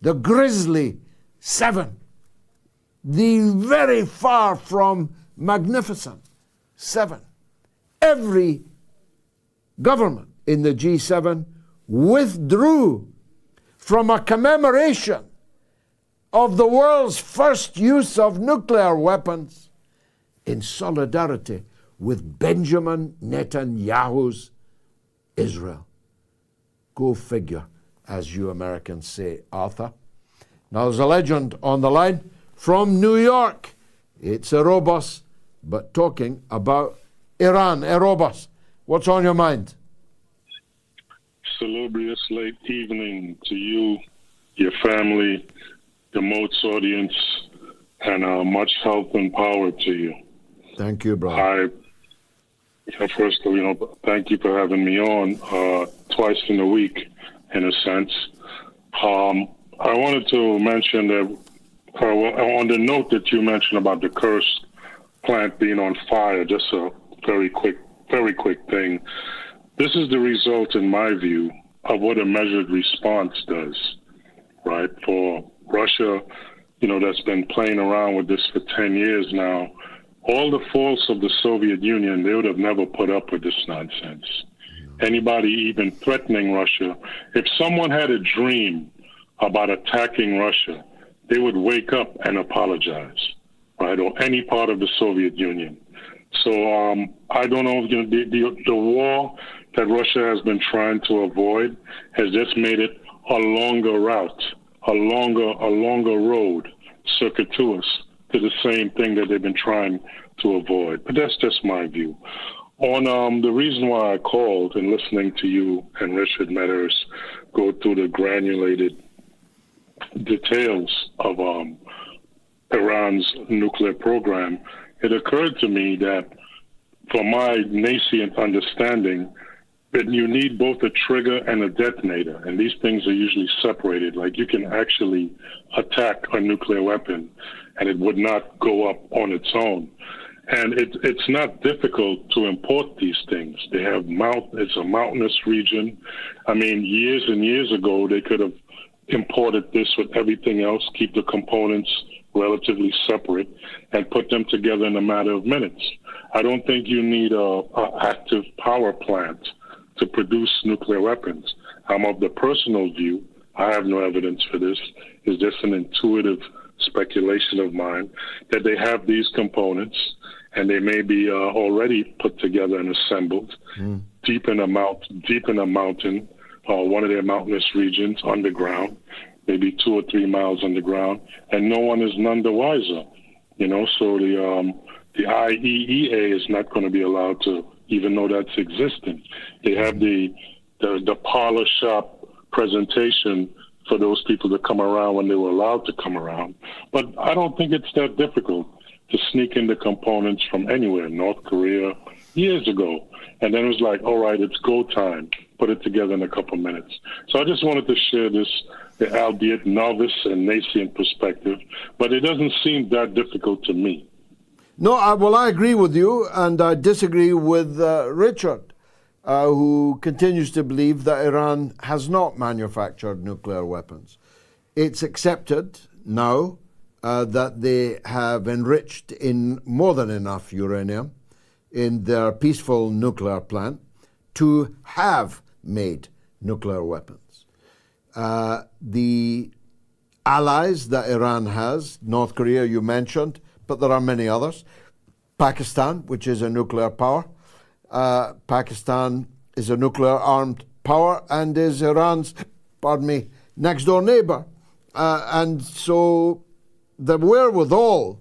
the Grizzly 7, the very far from magnificent 7, every government in the G7 withdrew from a commemoration of the world's first use of nuclear weapons in solidarity with Benjamin Netanyahu's Israel. Go figure, as you Americans say, Arthur. Now there's a legend on the line from New York. It's Erebos, but talking about Iran. Erebos, what's on your mind?
Salubrious late evening to you, your family, the MOATS audience, and much health and power to you.
Thank you, brother.
First, thank you for having me on twice in a week, in a sense. I wanted to mention that on the note that you mentioned about the Kursk plant being on fire, just a very quick thing. This is the result, in my view, of what a measured response does, right? For Russia, that's been playing around with this for 10 years now. All the faults of the Soviet Union, they would have never put up with this nonsense. Anybody even threatening Russia, if someone had a dream about attacking Russia, they would wake up and apologize, right? Or any part of the Soviet Union. So I don't know, the war that Russia has been trying to avoid has just made it a longer route, a longer road, circuitous to the same thing that they've been trying to avoid. But that's just my view. On the reason why I called and listening to you and Richard Medhurst go through the granulated details of Iran's nuclear program, it occurred to me that from my nascent understanding, that you need both a trigger and a detonator, and these things are usually separated. Like, you can actually attack a nuclear weapon and it would not go up on its own. And it's not difficult to import these things. They have it's a mountainous region. I mean, years and years ago, they could have imported this with everything else, keep the components relatively separate, and put them together in a matter of minutes. I don't think you need a active power plant to produce nuclear weapons. I'm of the personal view, I have no evidence for this, it's just an intuitive speculation of mine, that they have these components and they may be already put together and assembled deep in a mountain, one of their mountainous regions, underground, maybe 2 or 3 miles underground, and no one is none the wiser. So the IEEA is not going to be allowed to even know that's existing. They have the parlor shop presentation for those people to come around when they were allowed to come around. But I don't think it's that difficult to sneak in the components from anywhere, North Korea, years ago. And then it was like, all right, it's go time. Put it together in a couple minutes. So I just wanted to share this, albeit novice and nascent perspective, but it doesn't seem that difficult to me.
No, I agree with you, and I disagree with Richard. who continues to believe that Iran has not manufactured nuclear weapons. It's accepted now that they have enriched in more than enough uranium in their peaceful nuclear plant to have made nuclear weapons. The allies that Iran has, North Korea you mentioned, but there are many others. Pakistan, which is a nuclear power. Pakistan is a nuclear armed power and is Iran's, next door neighbor. And so the wherewithal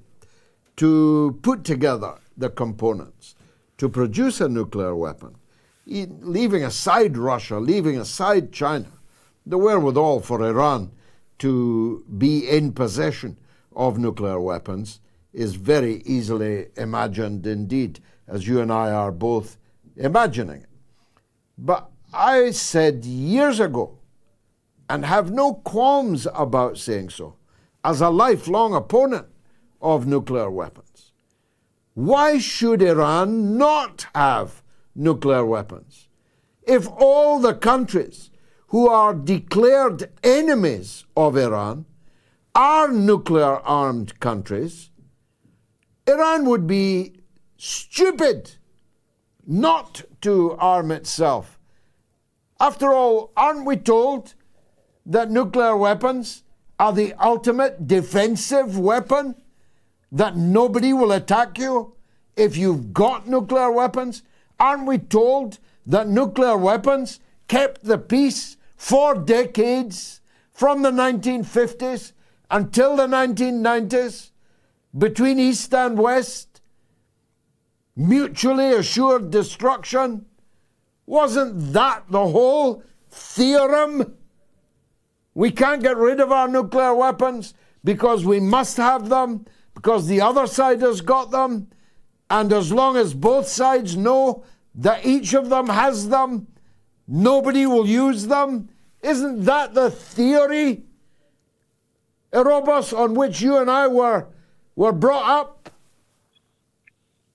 to put together the components to produce a nuclear weapon, leaving aside Russia, leaving aside China, the wherewithal for Iran to be in possession of nuclear weapons is very easily imagined indeed, as you and I are both imagining it. But I said years ago, and have no qualms about saying so, as a lifelong opponent of nuclear weapons, why should Iran not have nuclear weapons? If all the countries who are declared enemies of Iran are nuclear armed countries, Iran would be stupid not to arm itself. After all, aren't we told that nuclear weapons are the ultimate defensive weapon? That nobody will attack you if you've got nuclear weapons? Aren't we told that nuclear weapons kept the peace for decades, from the 1950s until the 1990s, between East and West? Mutually assured destruction? Wasn't that the whole theorem? We can't get rid of our nuclear weapons because we must have them, because the other side has got them, and as long as both sides know that each of them has them, nobody will use them. Isn't that the theory, Erebos, on which you and I were brought up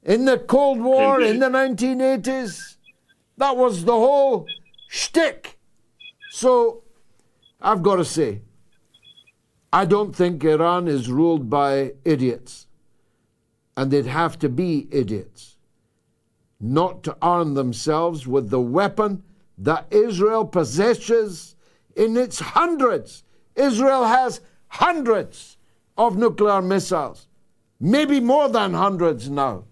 in the Cold War, in the 1980s? That was the whole shtick. So I've got to say, I don't think Iran is ruled by idiots, and they'd have to be idiots not to arm themselves with the weapon that Israel possesses in its hundreds. Israel has hundreds of nuclear missiles, maybe more than hundreds now.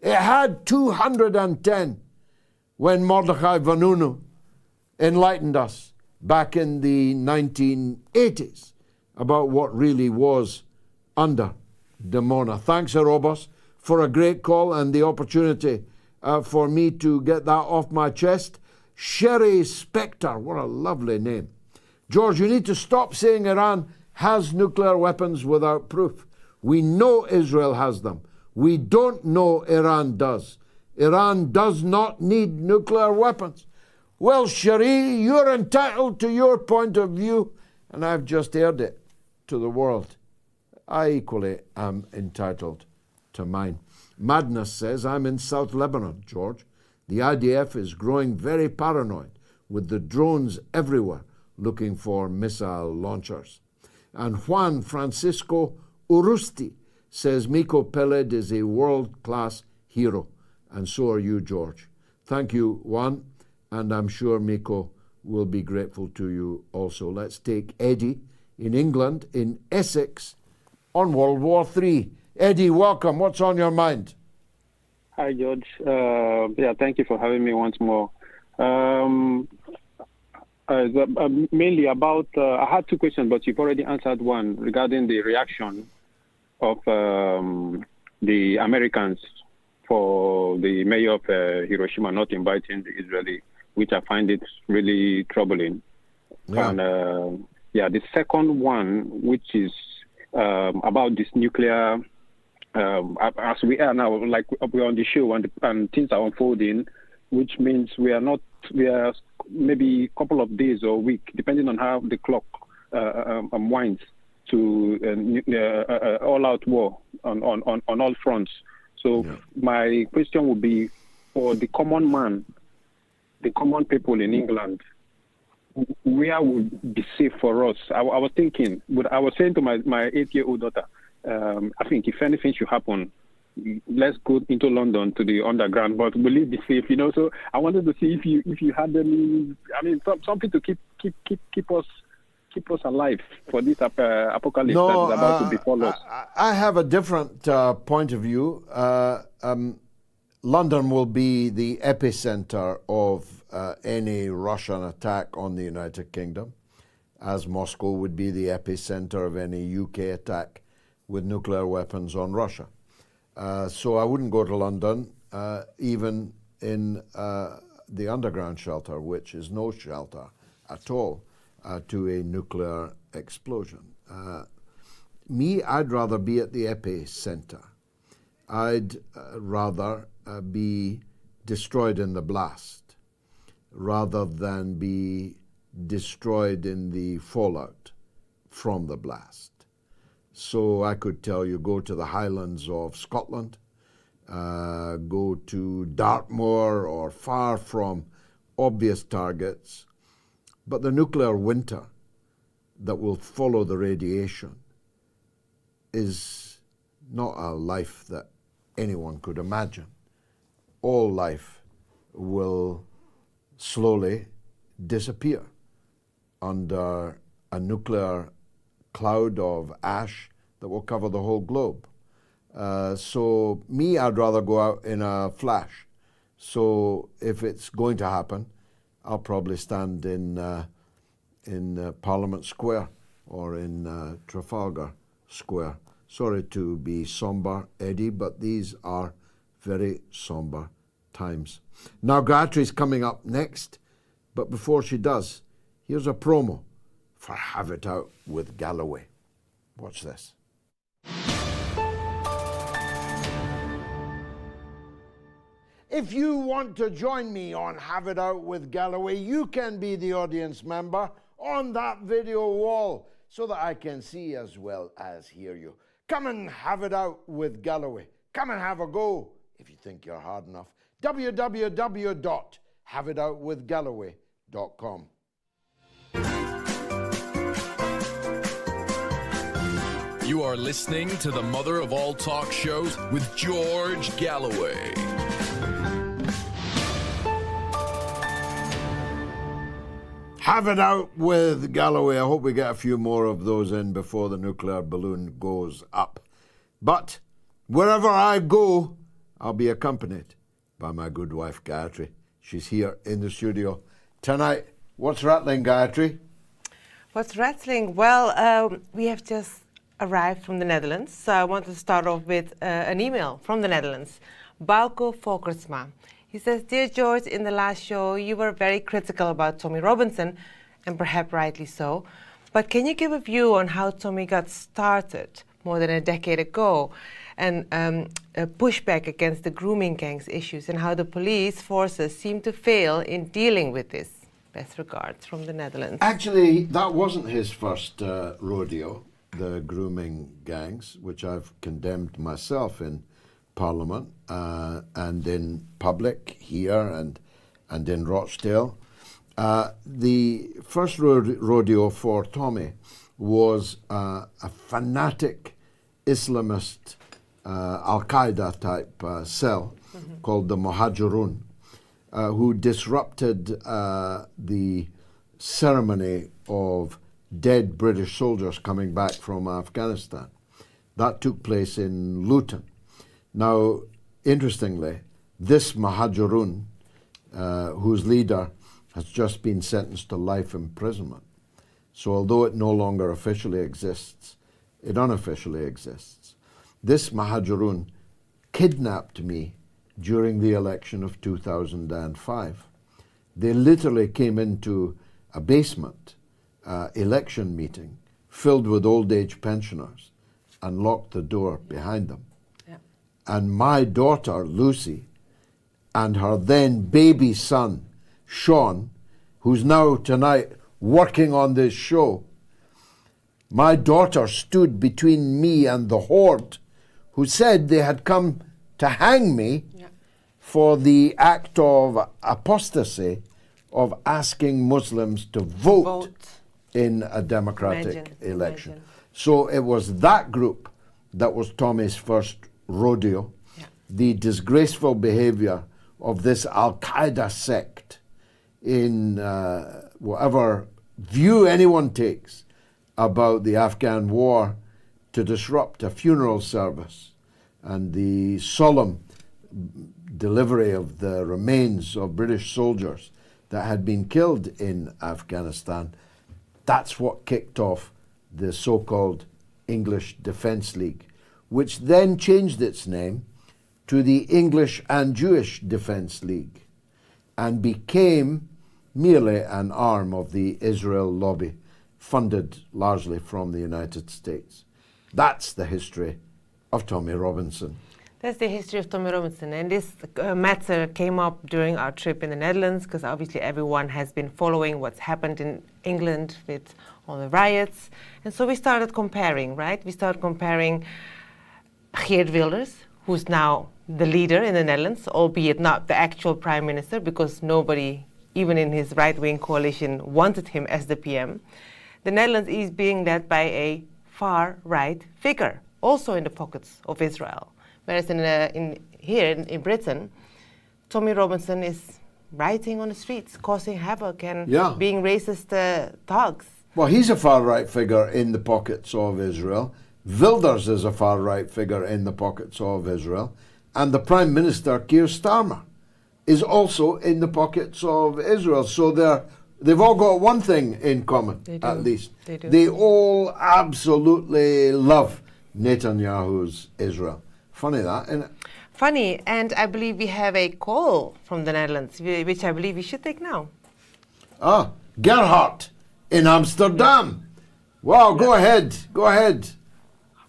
It had 210 when Mordechai Vanunu enlightened us back in the 1980s about what really was under Demona. Thanks, Erebos, for a great call and the opportunity for me to get that off my chest. Sherry Spector, what a lovely name. George, you need to stop saying Iran has nuclear weapons without proof. We know Israel has them. We don't know Iran does. Iran does not need nuclear weapons. Well, Sherry, you're entitled to your point of view, and I've just aired it to the world. I equally am entitled to mine. Madness says, I'm in South Lebanon, George. The IDF is growing very paranoid with the drones everywhere looking for missile launchers. And Juan Francisco Urusti says Miko Peled is a world-class hero, and so are you, George. Thank you, Juan, and I'm sure Miko will be grateful to you also. Let's take Eddie in England, in Essex, on World War III. Eddie, welcome. What's on your mind?
Hi, George. Thank you for having me once more. Mainly about, I had two questions, but you've already answered one regarding the reaction of the Americans for the mayor of Hiroshima not inviting the Israeli, which I find it really troubling. Yeah. And the second one, which is about this nuclear, as we are now, like we're on the show and things are unfolding, which means we are maybe a couple of days or a week, depending on how the clock winds, to all-out war on all fronts. So my question would be, for the common man, the common people in England, where would be safe for us? I was thinking, I was saying to my 8-year-old daughter, I think if anything should happen, let's go into London to the underground, but will it be safe? So I wanted to see if you had any, something to keep us alive for this apocalypse that is about to befall us.
I have a different point of view. London will be the epicenter of any Russian attack on the United Kingdom, as Moscow would be the epicenter of any UK attack with nuclear weapons on Russia. So I wouldn't go to London, even in the underground shelter, which is no shelter at all to a nuclear explosion. I'd rather be at the epicenter. I'd rather be destroyed in the blast rather than be destroyed in the fallout from the blast. So I could tell you, go to the Highlands of Scotland, go to Dartmoor or far from obvious targets, but the nuclear winter that will follow the radiation is not a life that anyone could imagine. All life will slowly disappear under a nuclear cloud of ash that will cover the whole globe. So I'd rather go out in a flash. So if it's going to happen, I'll probably stand in Parliament Square or in Trafalgar Square. Sorry to be somber, Eddie, but these are very somber times. Now Gayatri's coming up next, but before she does, here's a promo for Have It Out with Galloway. Watch this. If you want to join me on Have It Out with Galloway, you can be the audience member on that video wall so that I can see as well as hear you. Come and have it out with Galloway. Come and have a go if you think you're hard enough. www.haveitoutwithgalloway.com.
You are listening to the mother of all talk shows with George Galloway.
Have it out with Galloway. I hope we get a few more of those in before the nuclear balloon goes up. But wherever I go, I'll be accompanied by my good wife, Gayatri. She's here in the studio tonight. What's rattling, Gayatri?
What's rattling? Well, we have just arrived from the Netherlands, so I want to start off with an email from the Netherlands. Bauke Volkersma. He says, Dear George, in the last show you were very critical about Tommy Robinson, and perhaps rightly so, but can you give a view on how Tommy got started more than a decade ago, and a pushback against the grooming gangs issues, and how the police forces seem to fail in dealing with this? Best regards from the Netherlands.
Actually, that wasn't his first rodeo, the grooming gangs, which I've condemned myself in Parliament and in public here and in Rochdale. The first rodeo for Tommy was a fanatic Islamist Al-Qaeda type cell called the Muhajirun, who disrupted the ceremony of dead British soldiers coming back from Afghanistan. That took place in Luton. Now, interestingly, this Muhajirun, whose leader has just been sentenced to life imprisonment. So although it no longer officially exists, it unofficially exists. This Muhajirun kidnapped me during the election of 2005. They literally came into a basement election meeting filled with old age pensioners and locked the door behind them. And my daughter, Lucy, and her then baby son, Sean, who's now tonight working on this show, my daughter stood between me and the horde who said they had come to hang me for the act of apostasy of asking Muslims to vote in a democratic election. So it was that group that was Tommy's first rodeo. The disgraceful behavior of this Al-Qaeda sect in whatever view anyone takes about the Afghan war to disrupt a funeral service and the solemn delivery of the remains of British soldiers that had been killed in Afghanistan. That's what kicked off the so-called English Defence League, which then changed its name to the English and Jewish Defence League and became merely an arm of the Israel lobby, funded largely from the United States. That's the history of Tommy Robinson.
That's the history of Tommy Robinson. And this matter came up during our trip in the Netherlands, because obviously everyone has been following what's happened in England with all the riots. And so we started comparing, right? We started comparing Geert Wilders, who's now the leader in the Netherlands, albeit not the actual prime minister, because nobody, even in his right-wing coalition, wanted him as the PM. The Netherlands is being led by a far-right figure, also in the pockets of Israel. Whereas here in Britain, Tommy Robinson is rioting on the streets, causing havoc and being racist thugs.
Well, he's a far-right figure in the pockets of Israel. Wilders is a far-right figure in the pockets of Israel. And the Prime Minister, Keir Starmer, is also in the pockets of Israel. So they've all got one thing in common, at least.
They do.
They all absolutely love Netanyahu's Israel. Funny that, isn't it?
Funny, and I believe we have a call from the Netherlands, which I believe we should take now.
Ah, Gerhard in Amsterdam. Wow, go ahead.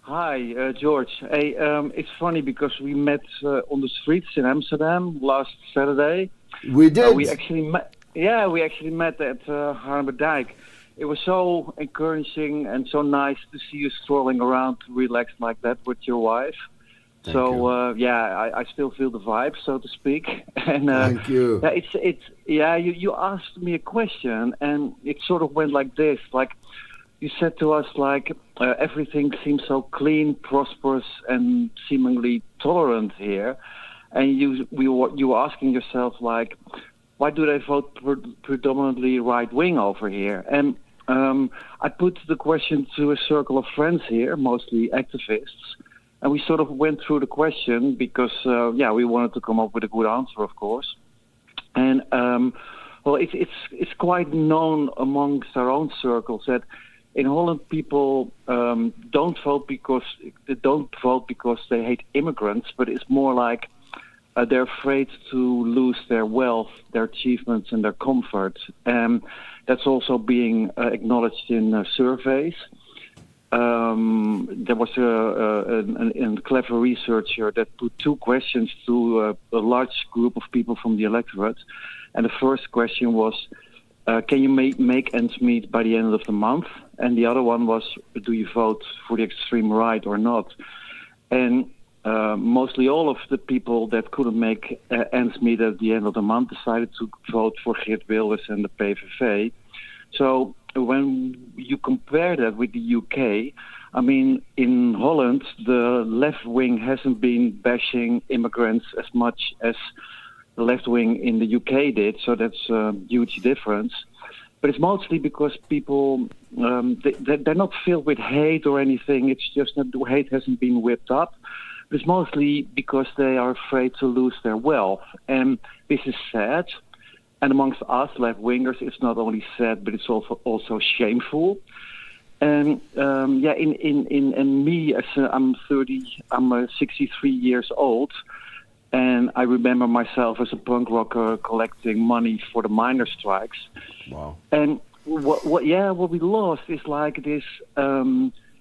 Hi, George. Hey, it's funny because we met on the streets in Amsterdam last Saturday.
We did.
We actually met. Yeah, we actually met at Harmerdijk. It was so encouraging and so nice to see you strolling around relaxed like that with your wife. I still feel the vibe, so to speak. And
thank you.
You asked me a question, and it sort of went like this: like you said to us, like everything seems so clean, prosperous, and seemingly tolerant here, and you were asking yourself, like, why do they vote predominantly right wing over here? And I put the question to a circle of friends here, mostly activists. And we sort of went through the question because, we wanted to come up with a good answer, of course. And it's quite known amongst our own circles that in Holland people don't vote because they hate immigrants, but it's more like they're afraid to lose their wealth, their achievements, and their comfort. That's also being acknowledged in surveys. There was a clever researcher that put two questions to a large group of people from the electorate. And the first question was, can you make ends meet by the end of the month? And the other one was, do you vote for the extreme right or not? And mostly all of the people that couldn't make ends meet at the end of the month decided to vote for Geert Wilders and the PVV. So when you compare that with the UK, I mean, in Holland, the left wing hasn't been bashing immigrants as much as the left wing in the UK did, so that's a huge difference. But it's mostly because people, they're not filled with hate or anything. It's just that the hate hasn't been whipped up. It's mostly because they are afraid to lose their wealth. And this is sad. And amongst us left-wingers, it's not only sad, but it's also shameful. And in me, I'm 63 years old, and I remember myself as a punk rocker collecting money for the miners' strikes.
Wow!
And what we lost is like this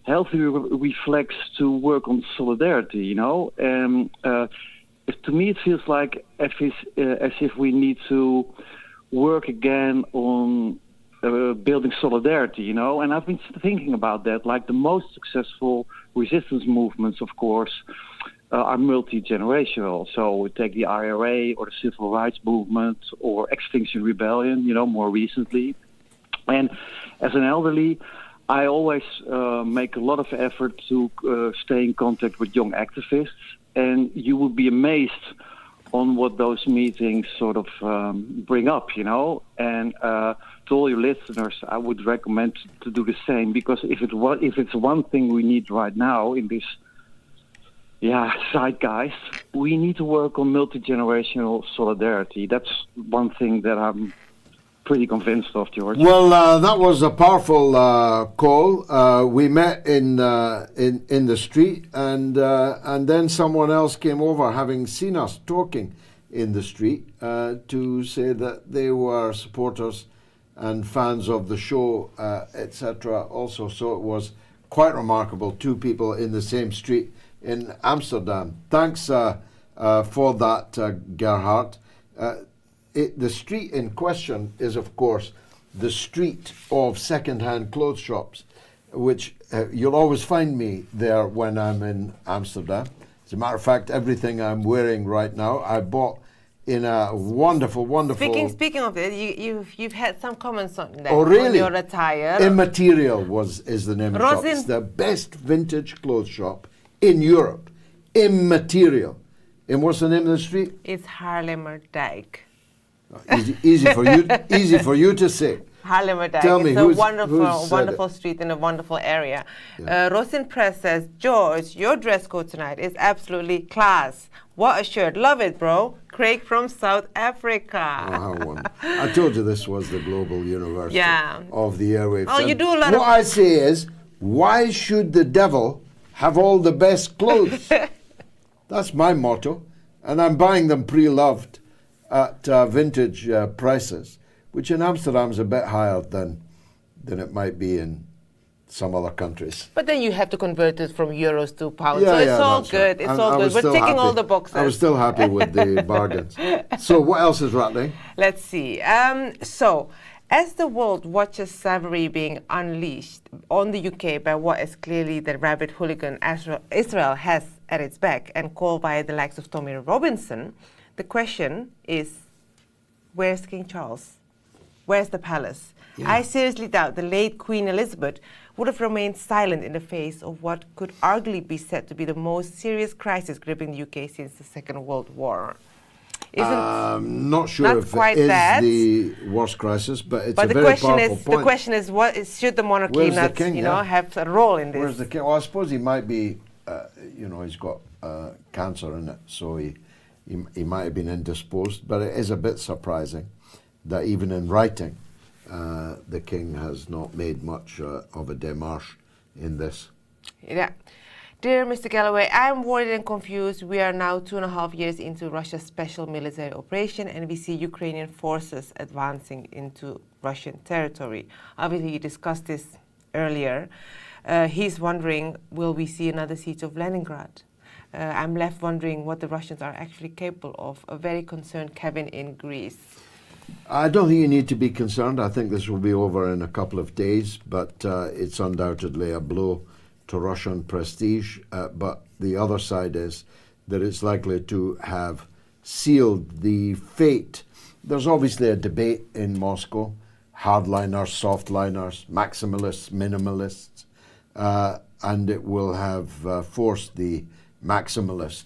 healthy reflex to work on solidarity, you know. And to me, it feels like as if we need to work again on building solidarity, you know. And I've been thinking about that. Like the most successful resistance movements, of course, are multi-generational. So we take the IRA or the civil rights movement or Extinction Rebellion, more recently. And as an elderly, I always make a lot of effort to stay in contact with young activists. And you would be amazed on what those meetings sort of bring up, And to all your listeners, I would recommend to do the same, because if it's one thing we need right now in this zeitgeist, we need to work on multi-generational solidarity. That's one thing that I'm pretty convinced of, George.
Well, that was a powerful call. We met in the street, and then someone else came over, having seen us talking in the street, to say that they were supporters and fans of the show, etc. Also, so it was quite remarkable. Two people in the same street in Amsterdam. Thanks for that, Gerhard. The street in question is, of course, the street of second-hand clothes shops, which you'll always find me there when I'm in Amsterdam. As a matter of fact, everything I'm wearing right now, I bought in a wonderful.
Speaking of it, you've had some comments on that.
Oh, really?
On your attire.
Immaterial is the name of the shop. It's the best vintage clothes shop in Europe. Immaterial. And what's the name of the street?
It's Haarlemmerdijk.
Easy for you to say.
Haarlemmerdijk.
Tell me,
it's a wonderful
it?
street in a wonderful area.
Yeah.
Rosin Press says, George, your dress code tonight is absolutely class. What a shirt. Love it, bro. Craig from South Africa.
I told you this was the global university of the airwaves.
Oh, you do a lot
What I say is, why should the devil have all the best clothes? That's my motto. And I'm buying them pre-loved at vintage prices, which in Amsterdam is a bit higher than it might be in some other countries.
But then you have to convert it from euros to pounds. So it's all good.
Right.
It's all good. We're ticking all the boxes.
I was still happy with the bargains. So what else is rattling?
Let's see. So as the world watches savagery being unleashed on the UK by what is clearly the rabid hooligan Israel has at its back, and called by the likes of Tommy Robinson, the question is, where's King Charles? Where's the palace? Yeah. I seriously doubt the late Queen Elizabeth would have remained silent in the face of what could arguably be said to be the most serious crisis gripping the UK since the Second World War.
Not sure if it is the worst crisis, but it's a very powerful point.
The question is, should the monarchy not, have a role in this?
Where's the king? Well, I suppose he might be, he's got cancer in it, so he might have been indisposed. But it is a bit surprising that even in writing, the king has not made much of a démarche in this.
Yeah. Dear Mr. Galloway, I'm worried and confused. We are now 2.5 years into Russia's special military operation, and we see Ukrainian forces advancing into Russian territory. Obviously, you discussed this earlier. He's wondering, will we see another siege of Leningrad? I'm left wondering what the Russians are actually capable of. A very concerned Kevin in Greece.
I don't think you need to be concerned. I think this will be over in a couple of days, but it's undoubtedly a blow to Russian prestige. But the other side is that it's likely to have sealed the fate. There's obviously a debate in Moscow, hardliners, softliners, maximalists, minimalists, and it will have forced the maximalist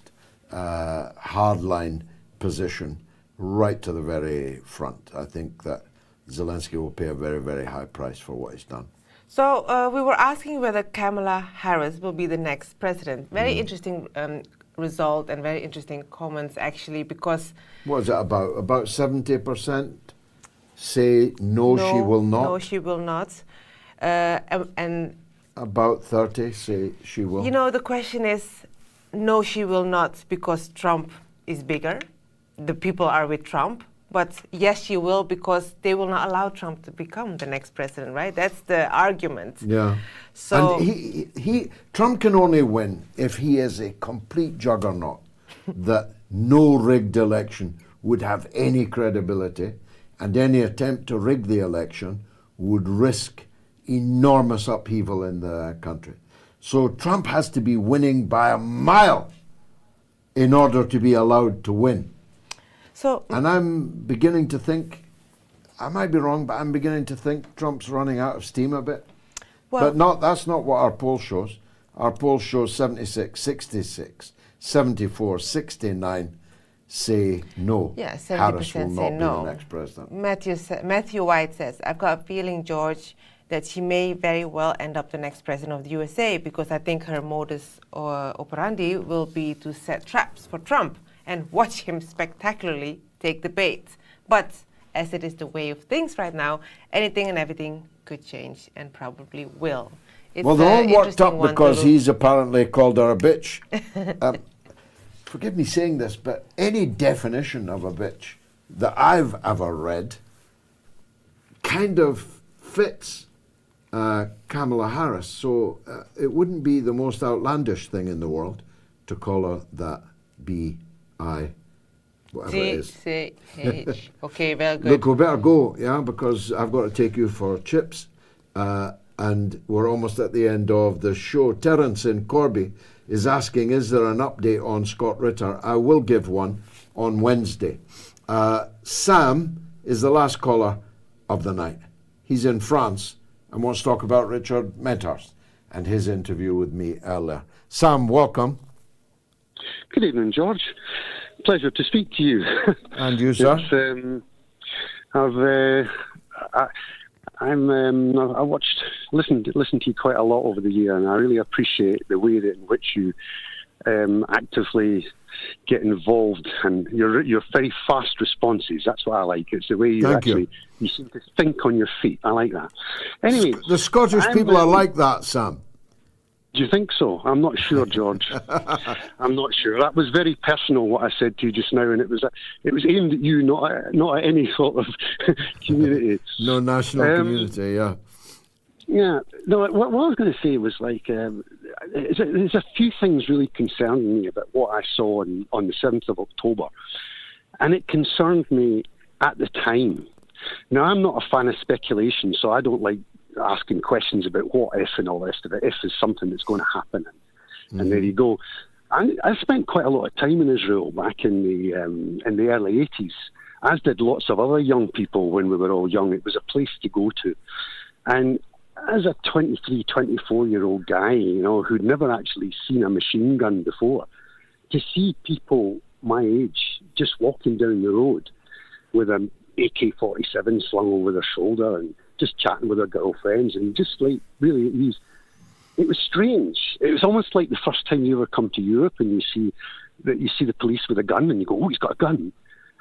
hardline position right to the very front. I think that Zelensky will pay a very, very high price for what he's done.
So we were asking whether Kamala Harris will be the next president. Very interesting result and very interesting comments, actually, because...
What is it about? About 70% say no, she will not?
No, she will not. And
about 30 say she will.
You know, the question is, no, she will not, because Trump is bigger. The people are with Trump. But yes, she will, because they will not allow Trump to become the next president, right? That's the argument.
Yeah.
So
and Trump can only win if he is a complete juggernaut that no rigged election would have any credibility, and any attempt to rig the election would risk enormous upheaval in the country. So Trump has to be winning by a mile in order to be allowed to win.
So,
and I'm beginning to think, I might be wrong, but I'm beginning to think Trump's running out of steam a bit.
Well,
But that's not what our poll shows. Our poll shows 76, 66, 74, 69 say no.
yeah,
Harris will
70%
not
say
be
no.
the next president.
Matthew White says, I've got a feeling, George, that she may very well end up the next president of the USA because I think her modus operandi will be to set traps for Trump and watch him spectacularly take the bait. But as it is the way of things right now, anything and everything could change and probably will. It's
Well, they're all worked
interesting
up
one to
because
look-
he's apparently called her a bitch. Forgive me saying this, but any definition of a bitch that I've ever read kind of fits Kamala Harris. So it wouldn't be the most outlandish thing in the world to call her that B-I, whatever it is.
C-C-H. Okay, very good.
Look, we better go, yeah, because I've got to take you for chips. And we're almost at the end of the show. Terence in Corby is asking, is there an update on Scott Ritter? I will give one on Wednesday. Sam is the last caller of the night. He's in France and wants to talk about Richard Medhurst and his interview with me earlier. Sam, welcome.
Good evening, George. Pleasure to speak to you.
And you, sir?
I listened to you quite a lot over the year, and I really appreciate the way that in which you actively get involved and your very fast responses. That's what I like. It's the way you seem to think on your feet. I like that. Anyway,
the Scottish people are like that, Sam.
Do you think so? I'm not sure, George. I'm not sure. That was very personal what I said to you just now, and it was aimed at you, not at any sort of community.
No national community, yeah.
Yeah. No, what I was going to say was like, there's a few things really concerning me about what I saw on the 7th of October, and it concerned me at the time. Now, I'm not a fan of speculation, so I don't like asking questions about what if and all the rest of it. If is something that's going to happen, and there you go. I spent quite a lot of time in Israel back in the early 80s, as did lots of other young people when we were all young. It was a place to go to, and as a 23, 24-year-old guy, who'd never actually seen a machine gun before, to see people my age just walking down the road with an AK-47 slung over their shoulder and just chatting with their girlfriends, and just like really, it was strange. It was almost like the first time you ever come to Europe and you see the police with a gun and you go, oh, he's got a gun.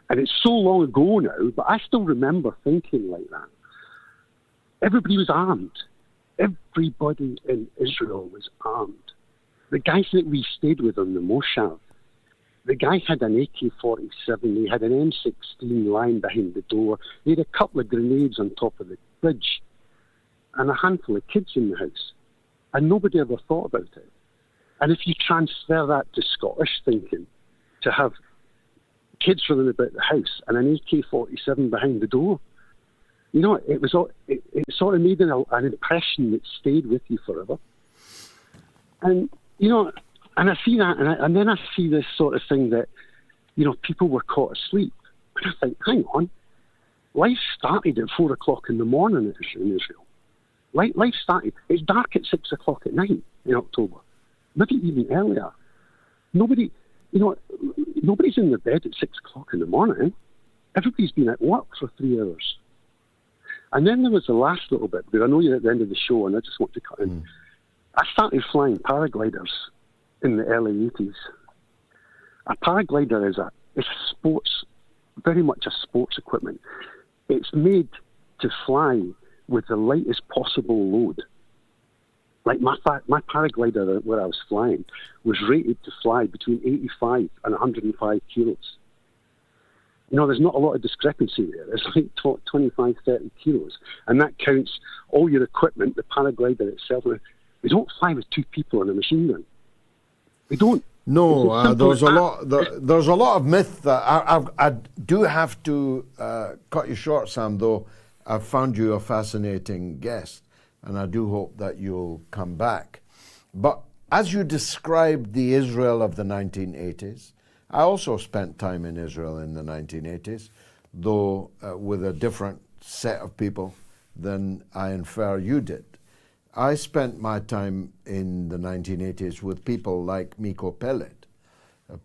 And it's so long ago now, but I still remember thinking like that. Everybody was armed. Everybody in Israel was armed. The guys that we stayed with on the Moshav, the guy had an AK-47, he had an M16 lying behind the door, he had a couple of grenades on top of the fridge, and a handful of kids in the house. And nobody ever thought about it. And if you transfer that to Scottish thinking, to have kids running about the house and an AK-47 behind the door, it sort of made an impression that stayed with you forever. And, and I see that, and then I see this sort of thing that, people were caught asleep. And I think, hang on, life started at 4 o'clock in the morning in Israel. Life started, it's dark at 6 o'clock at night in October, maybe even earlier. Nobody's in their bed at 6 o'clock in the morning. Everybody's been at work for 3 hours. And then there was the last little bit, because I know you're at the end of the show and I just want to cut in. I started flying paragliders in the early 80s. A paraglider is a sports, very much a sports equipment. It's made to fly with the lightest possible load. Like my paraglider where I was flying was rated to fly between 85 and 105 kilos. There's not a lot of discrepancy there. It's like 25, 30 kilos. And that counts all your equipment, the paraglider itself. We don't fly with 2 people on a machine gun. We don't.
No, there's a lot of myth that I do have to cut you short, Sam, though. I've found you a fascinating guest, and I do hope that you'll come back. But as you described the Israel of the 1980s, I also spent time in Israel in the 1980s, though with a different set of people than I infer you did. I spent my time in the 1980s with people like Miko Peled,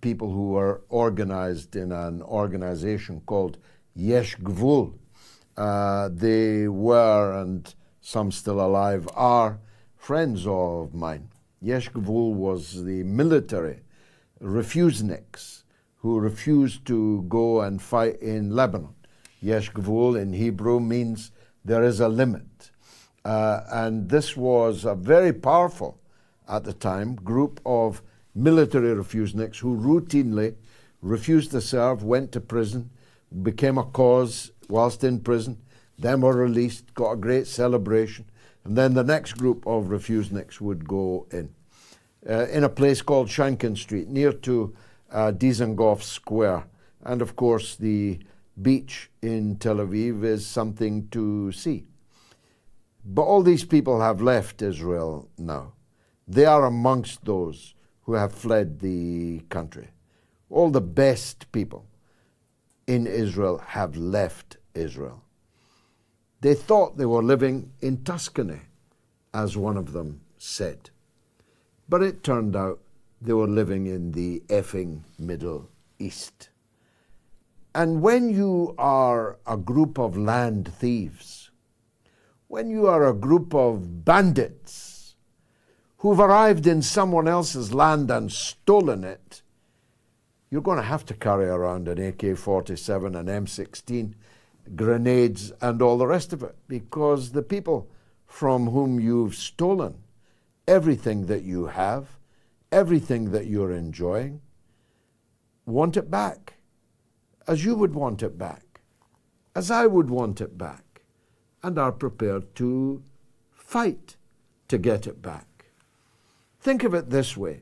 people who were organized in an organization called Yesh Gvul. They were, and some still alive are, friends of mine. Yesh Gvul was the military refuseniks who refused to go and fight in Lebanon. Yesh Gvul in Hebrew means there is a limit. And this was a very powerful, at the time, group of military refuseniks who routinely refused to serve, went to prison, became a cause whilst in prison, then were released, got a great celebration, and then the next group of refuseniks would go in a place called Shankin Street, near to Dizengoff Square. And of course, the beach in Tel Aviv is something to see. But all these people have left Israel now. They are amongst those who have fled the country. All the best people in Israel have left Israel. They thought they were living in Tuscany, as one of them said. But it turned out they were living in the effing Middle East. And when you are a group of land thieves, when you are a group of bandits who've arrived in someone else's land and stolen it, you're going to have to carry around an AK-47, an M16, grenades, and all the rest of it, because the people from whom you've stolen everything that you have, everything that you're enjoying, want it back, as you would want it back, as I would want it back, and are prepared to fight to get it back. Think of it this way.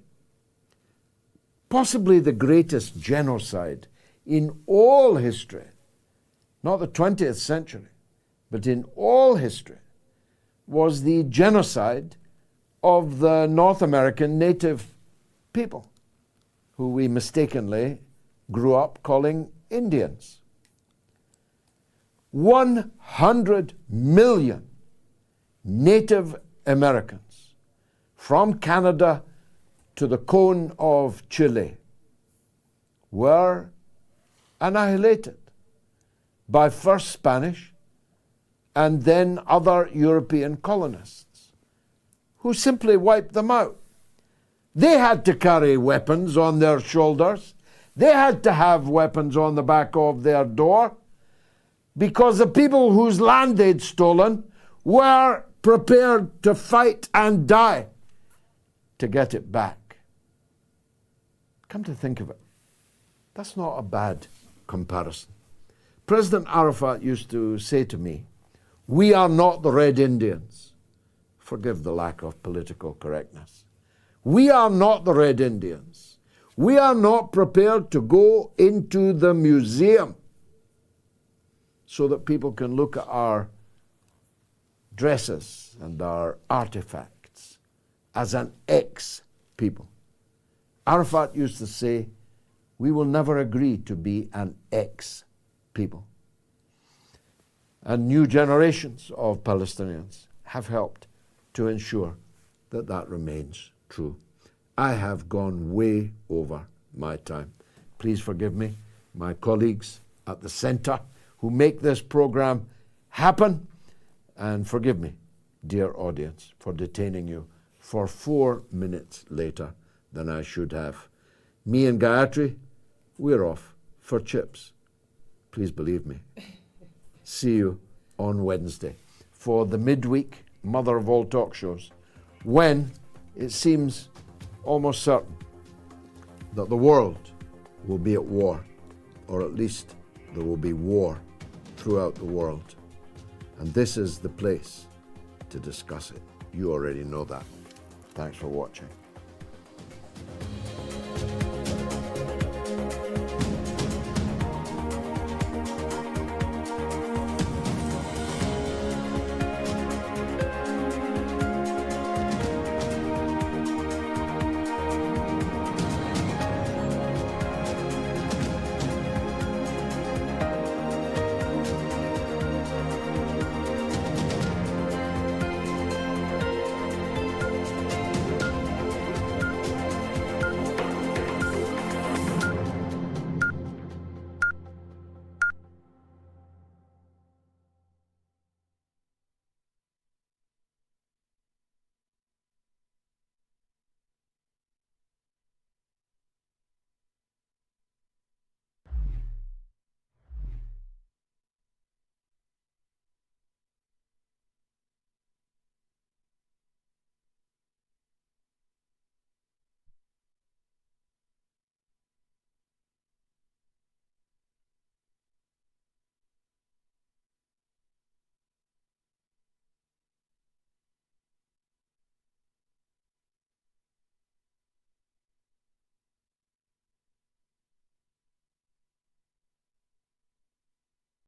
Possibly the greatest genocide in all history, not the 20th century, but in all history, was the genocide of the North American native people, who we mistakenly grew up calling Indians. 100 million Native Americans from Canada to the cone of Chile were annihilated by first Spanish and then other European colonists, who simply wiped them out. They had to carry weapons on their shoulders. They had to have weapons on the back of their door, because the people whose land they'd stolen were prepared to fight and die to get it back. Come to think of it, that's not a bad comparison. President Arafat used to say to me, "We are not the Red Indians." Forgive the lack of political correctness. We are not the Red Indians. We are not prepared to go into the museum so that people can look at our dresses and our artifacts as an ex-people. Arafat used to say, "We will never agree to be an ex-people." And new generations of Palestinians have helped to ensure that that remains true. I have gone way over my time. Please forgive me, my colleagues at the center who make this program happen, and forgive me, dear audience, for detaining you for 4 minutes later than I should have. Me and Gayatri, we're off for chips. Please believe me. See you on Wednesday for the midweek mother of all talk shows, when it seems almost certain that the world will be at war, or at least there will be war throughout the world. And this is the place to discuss it. You already know that. Thanks for watching.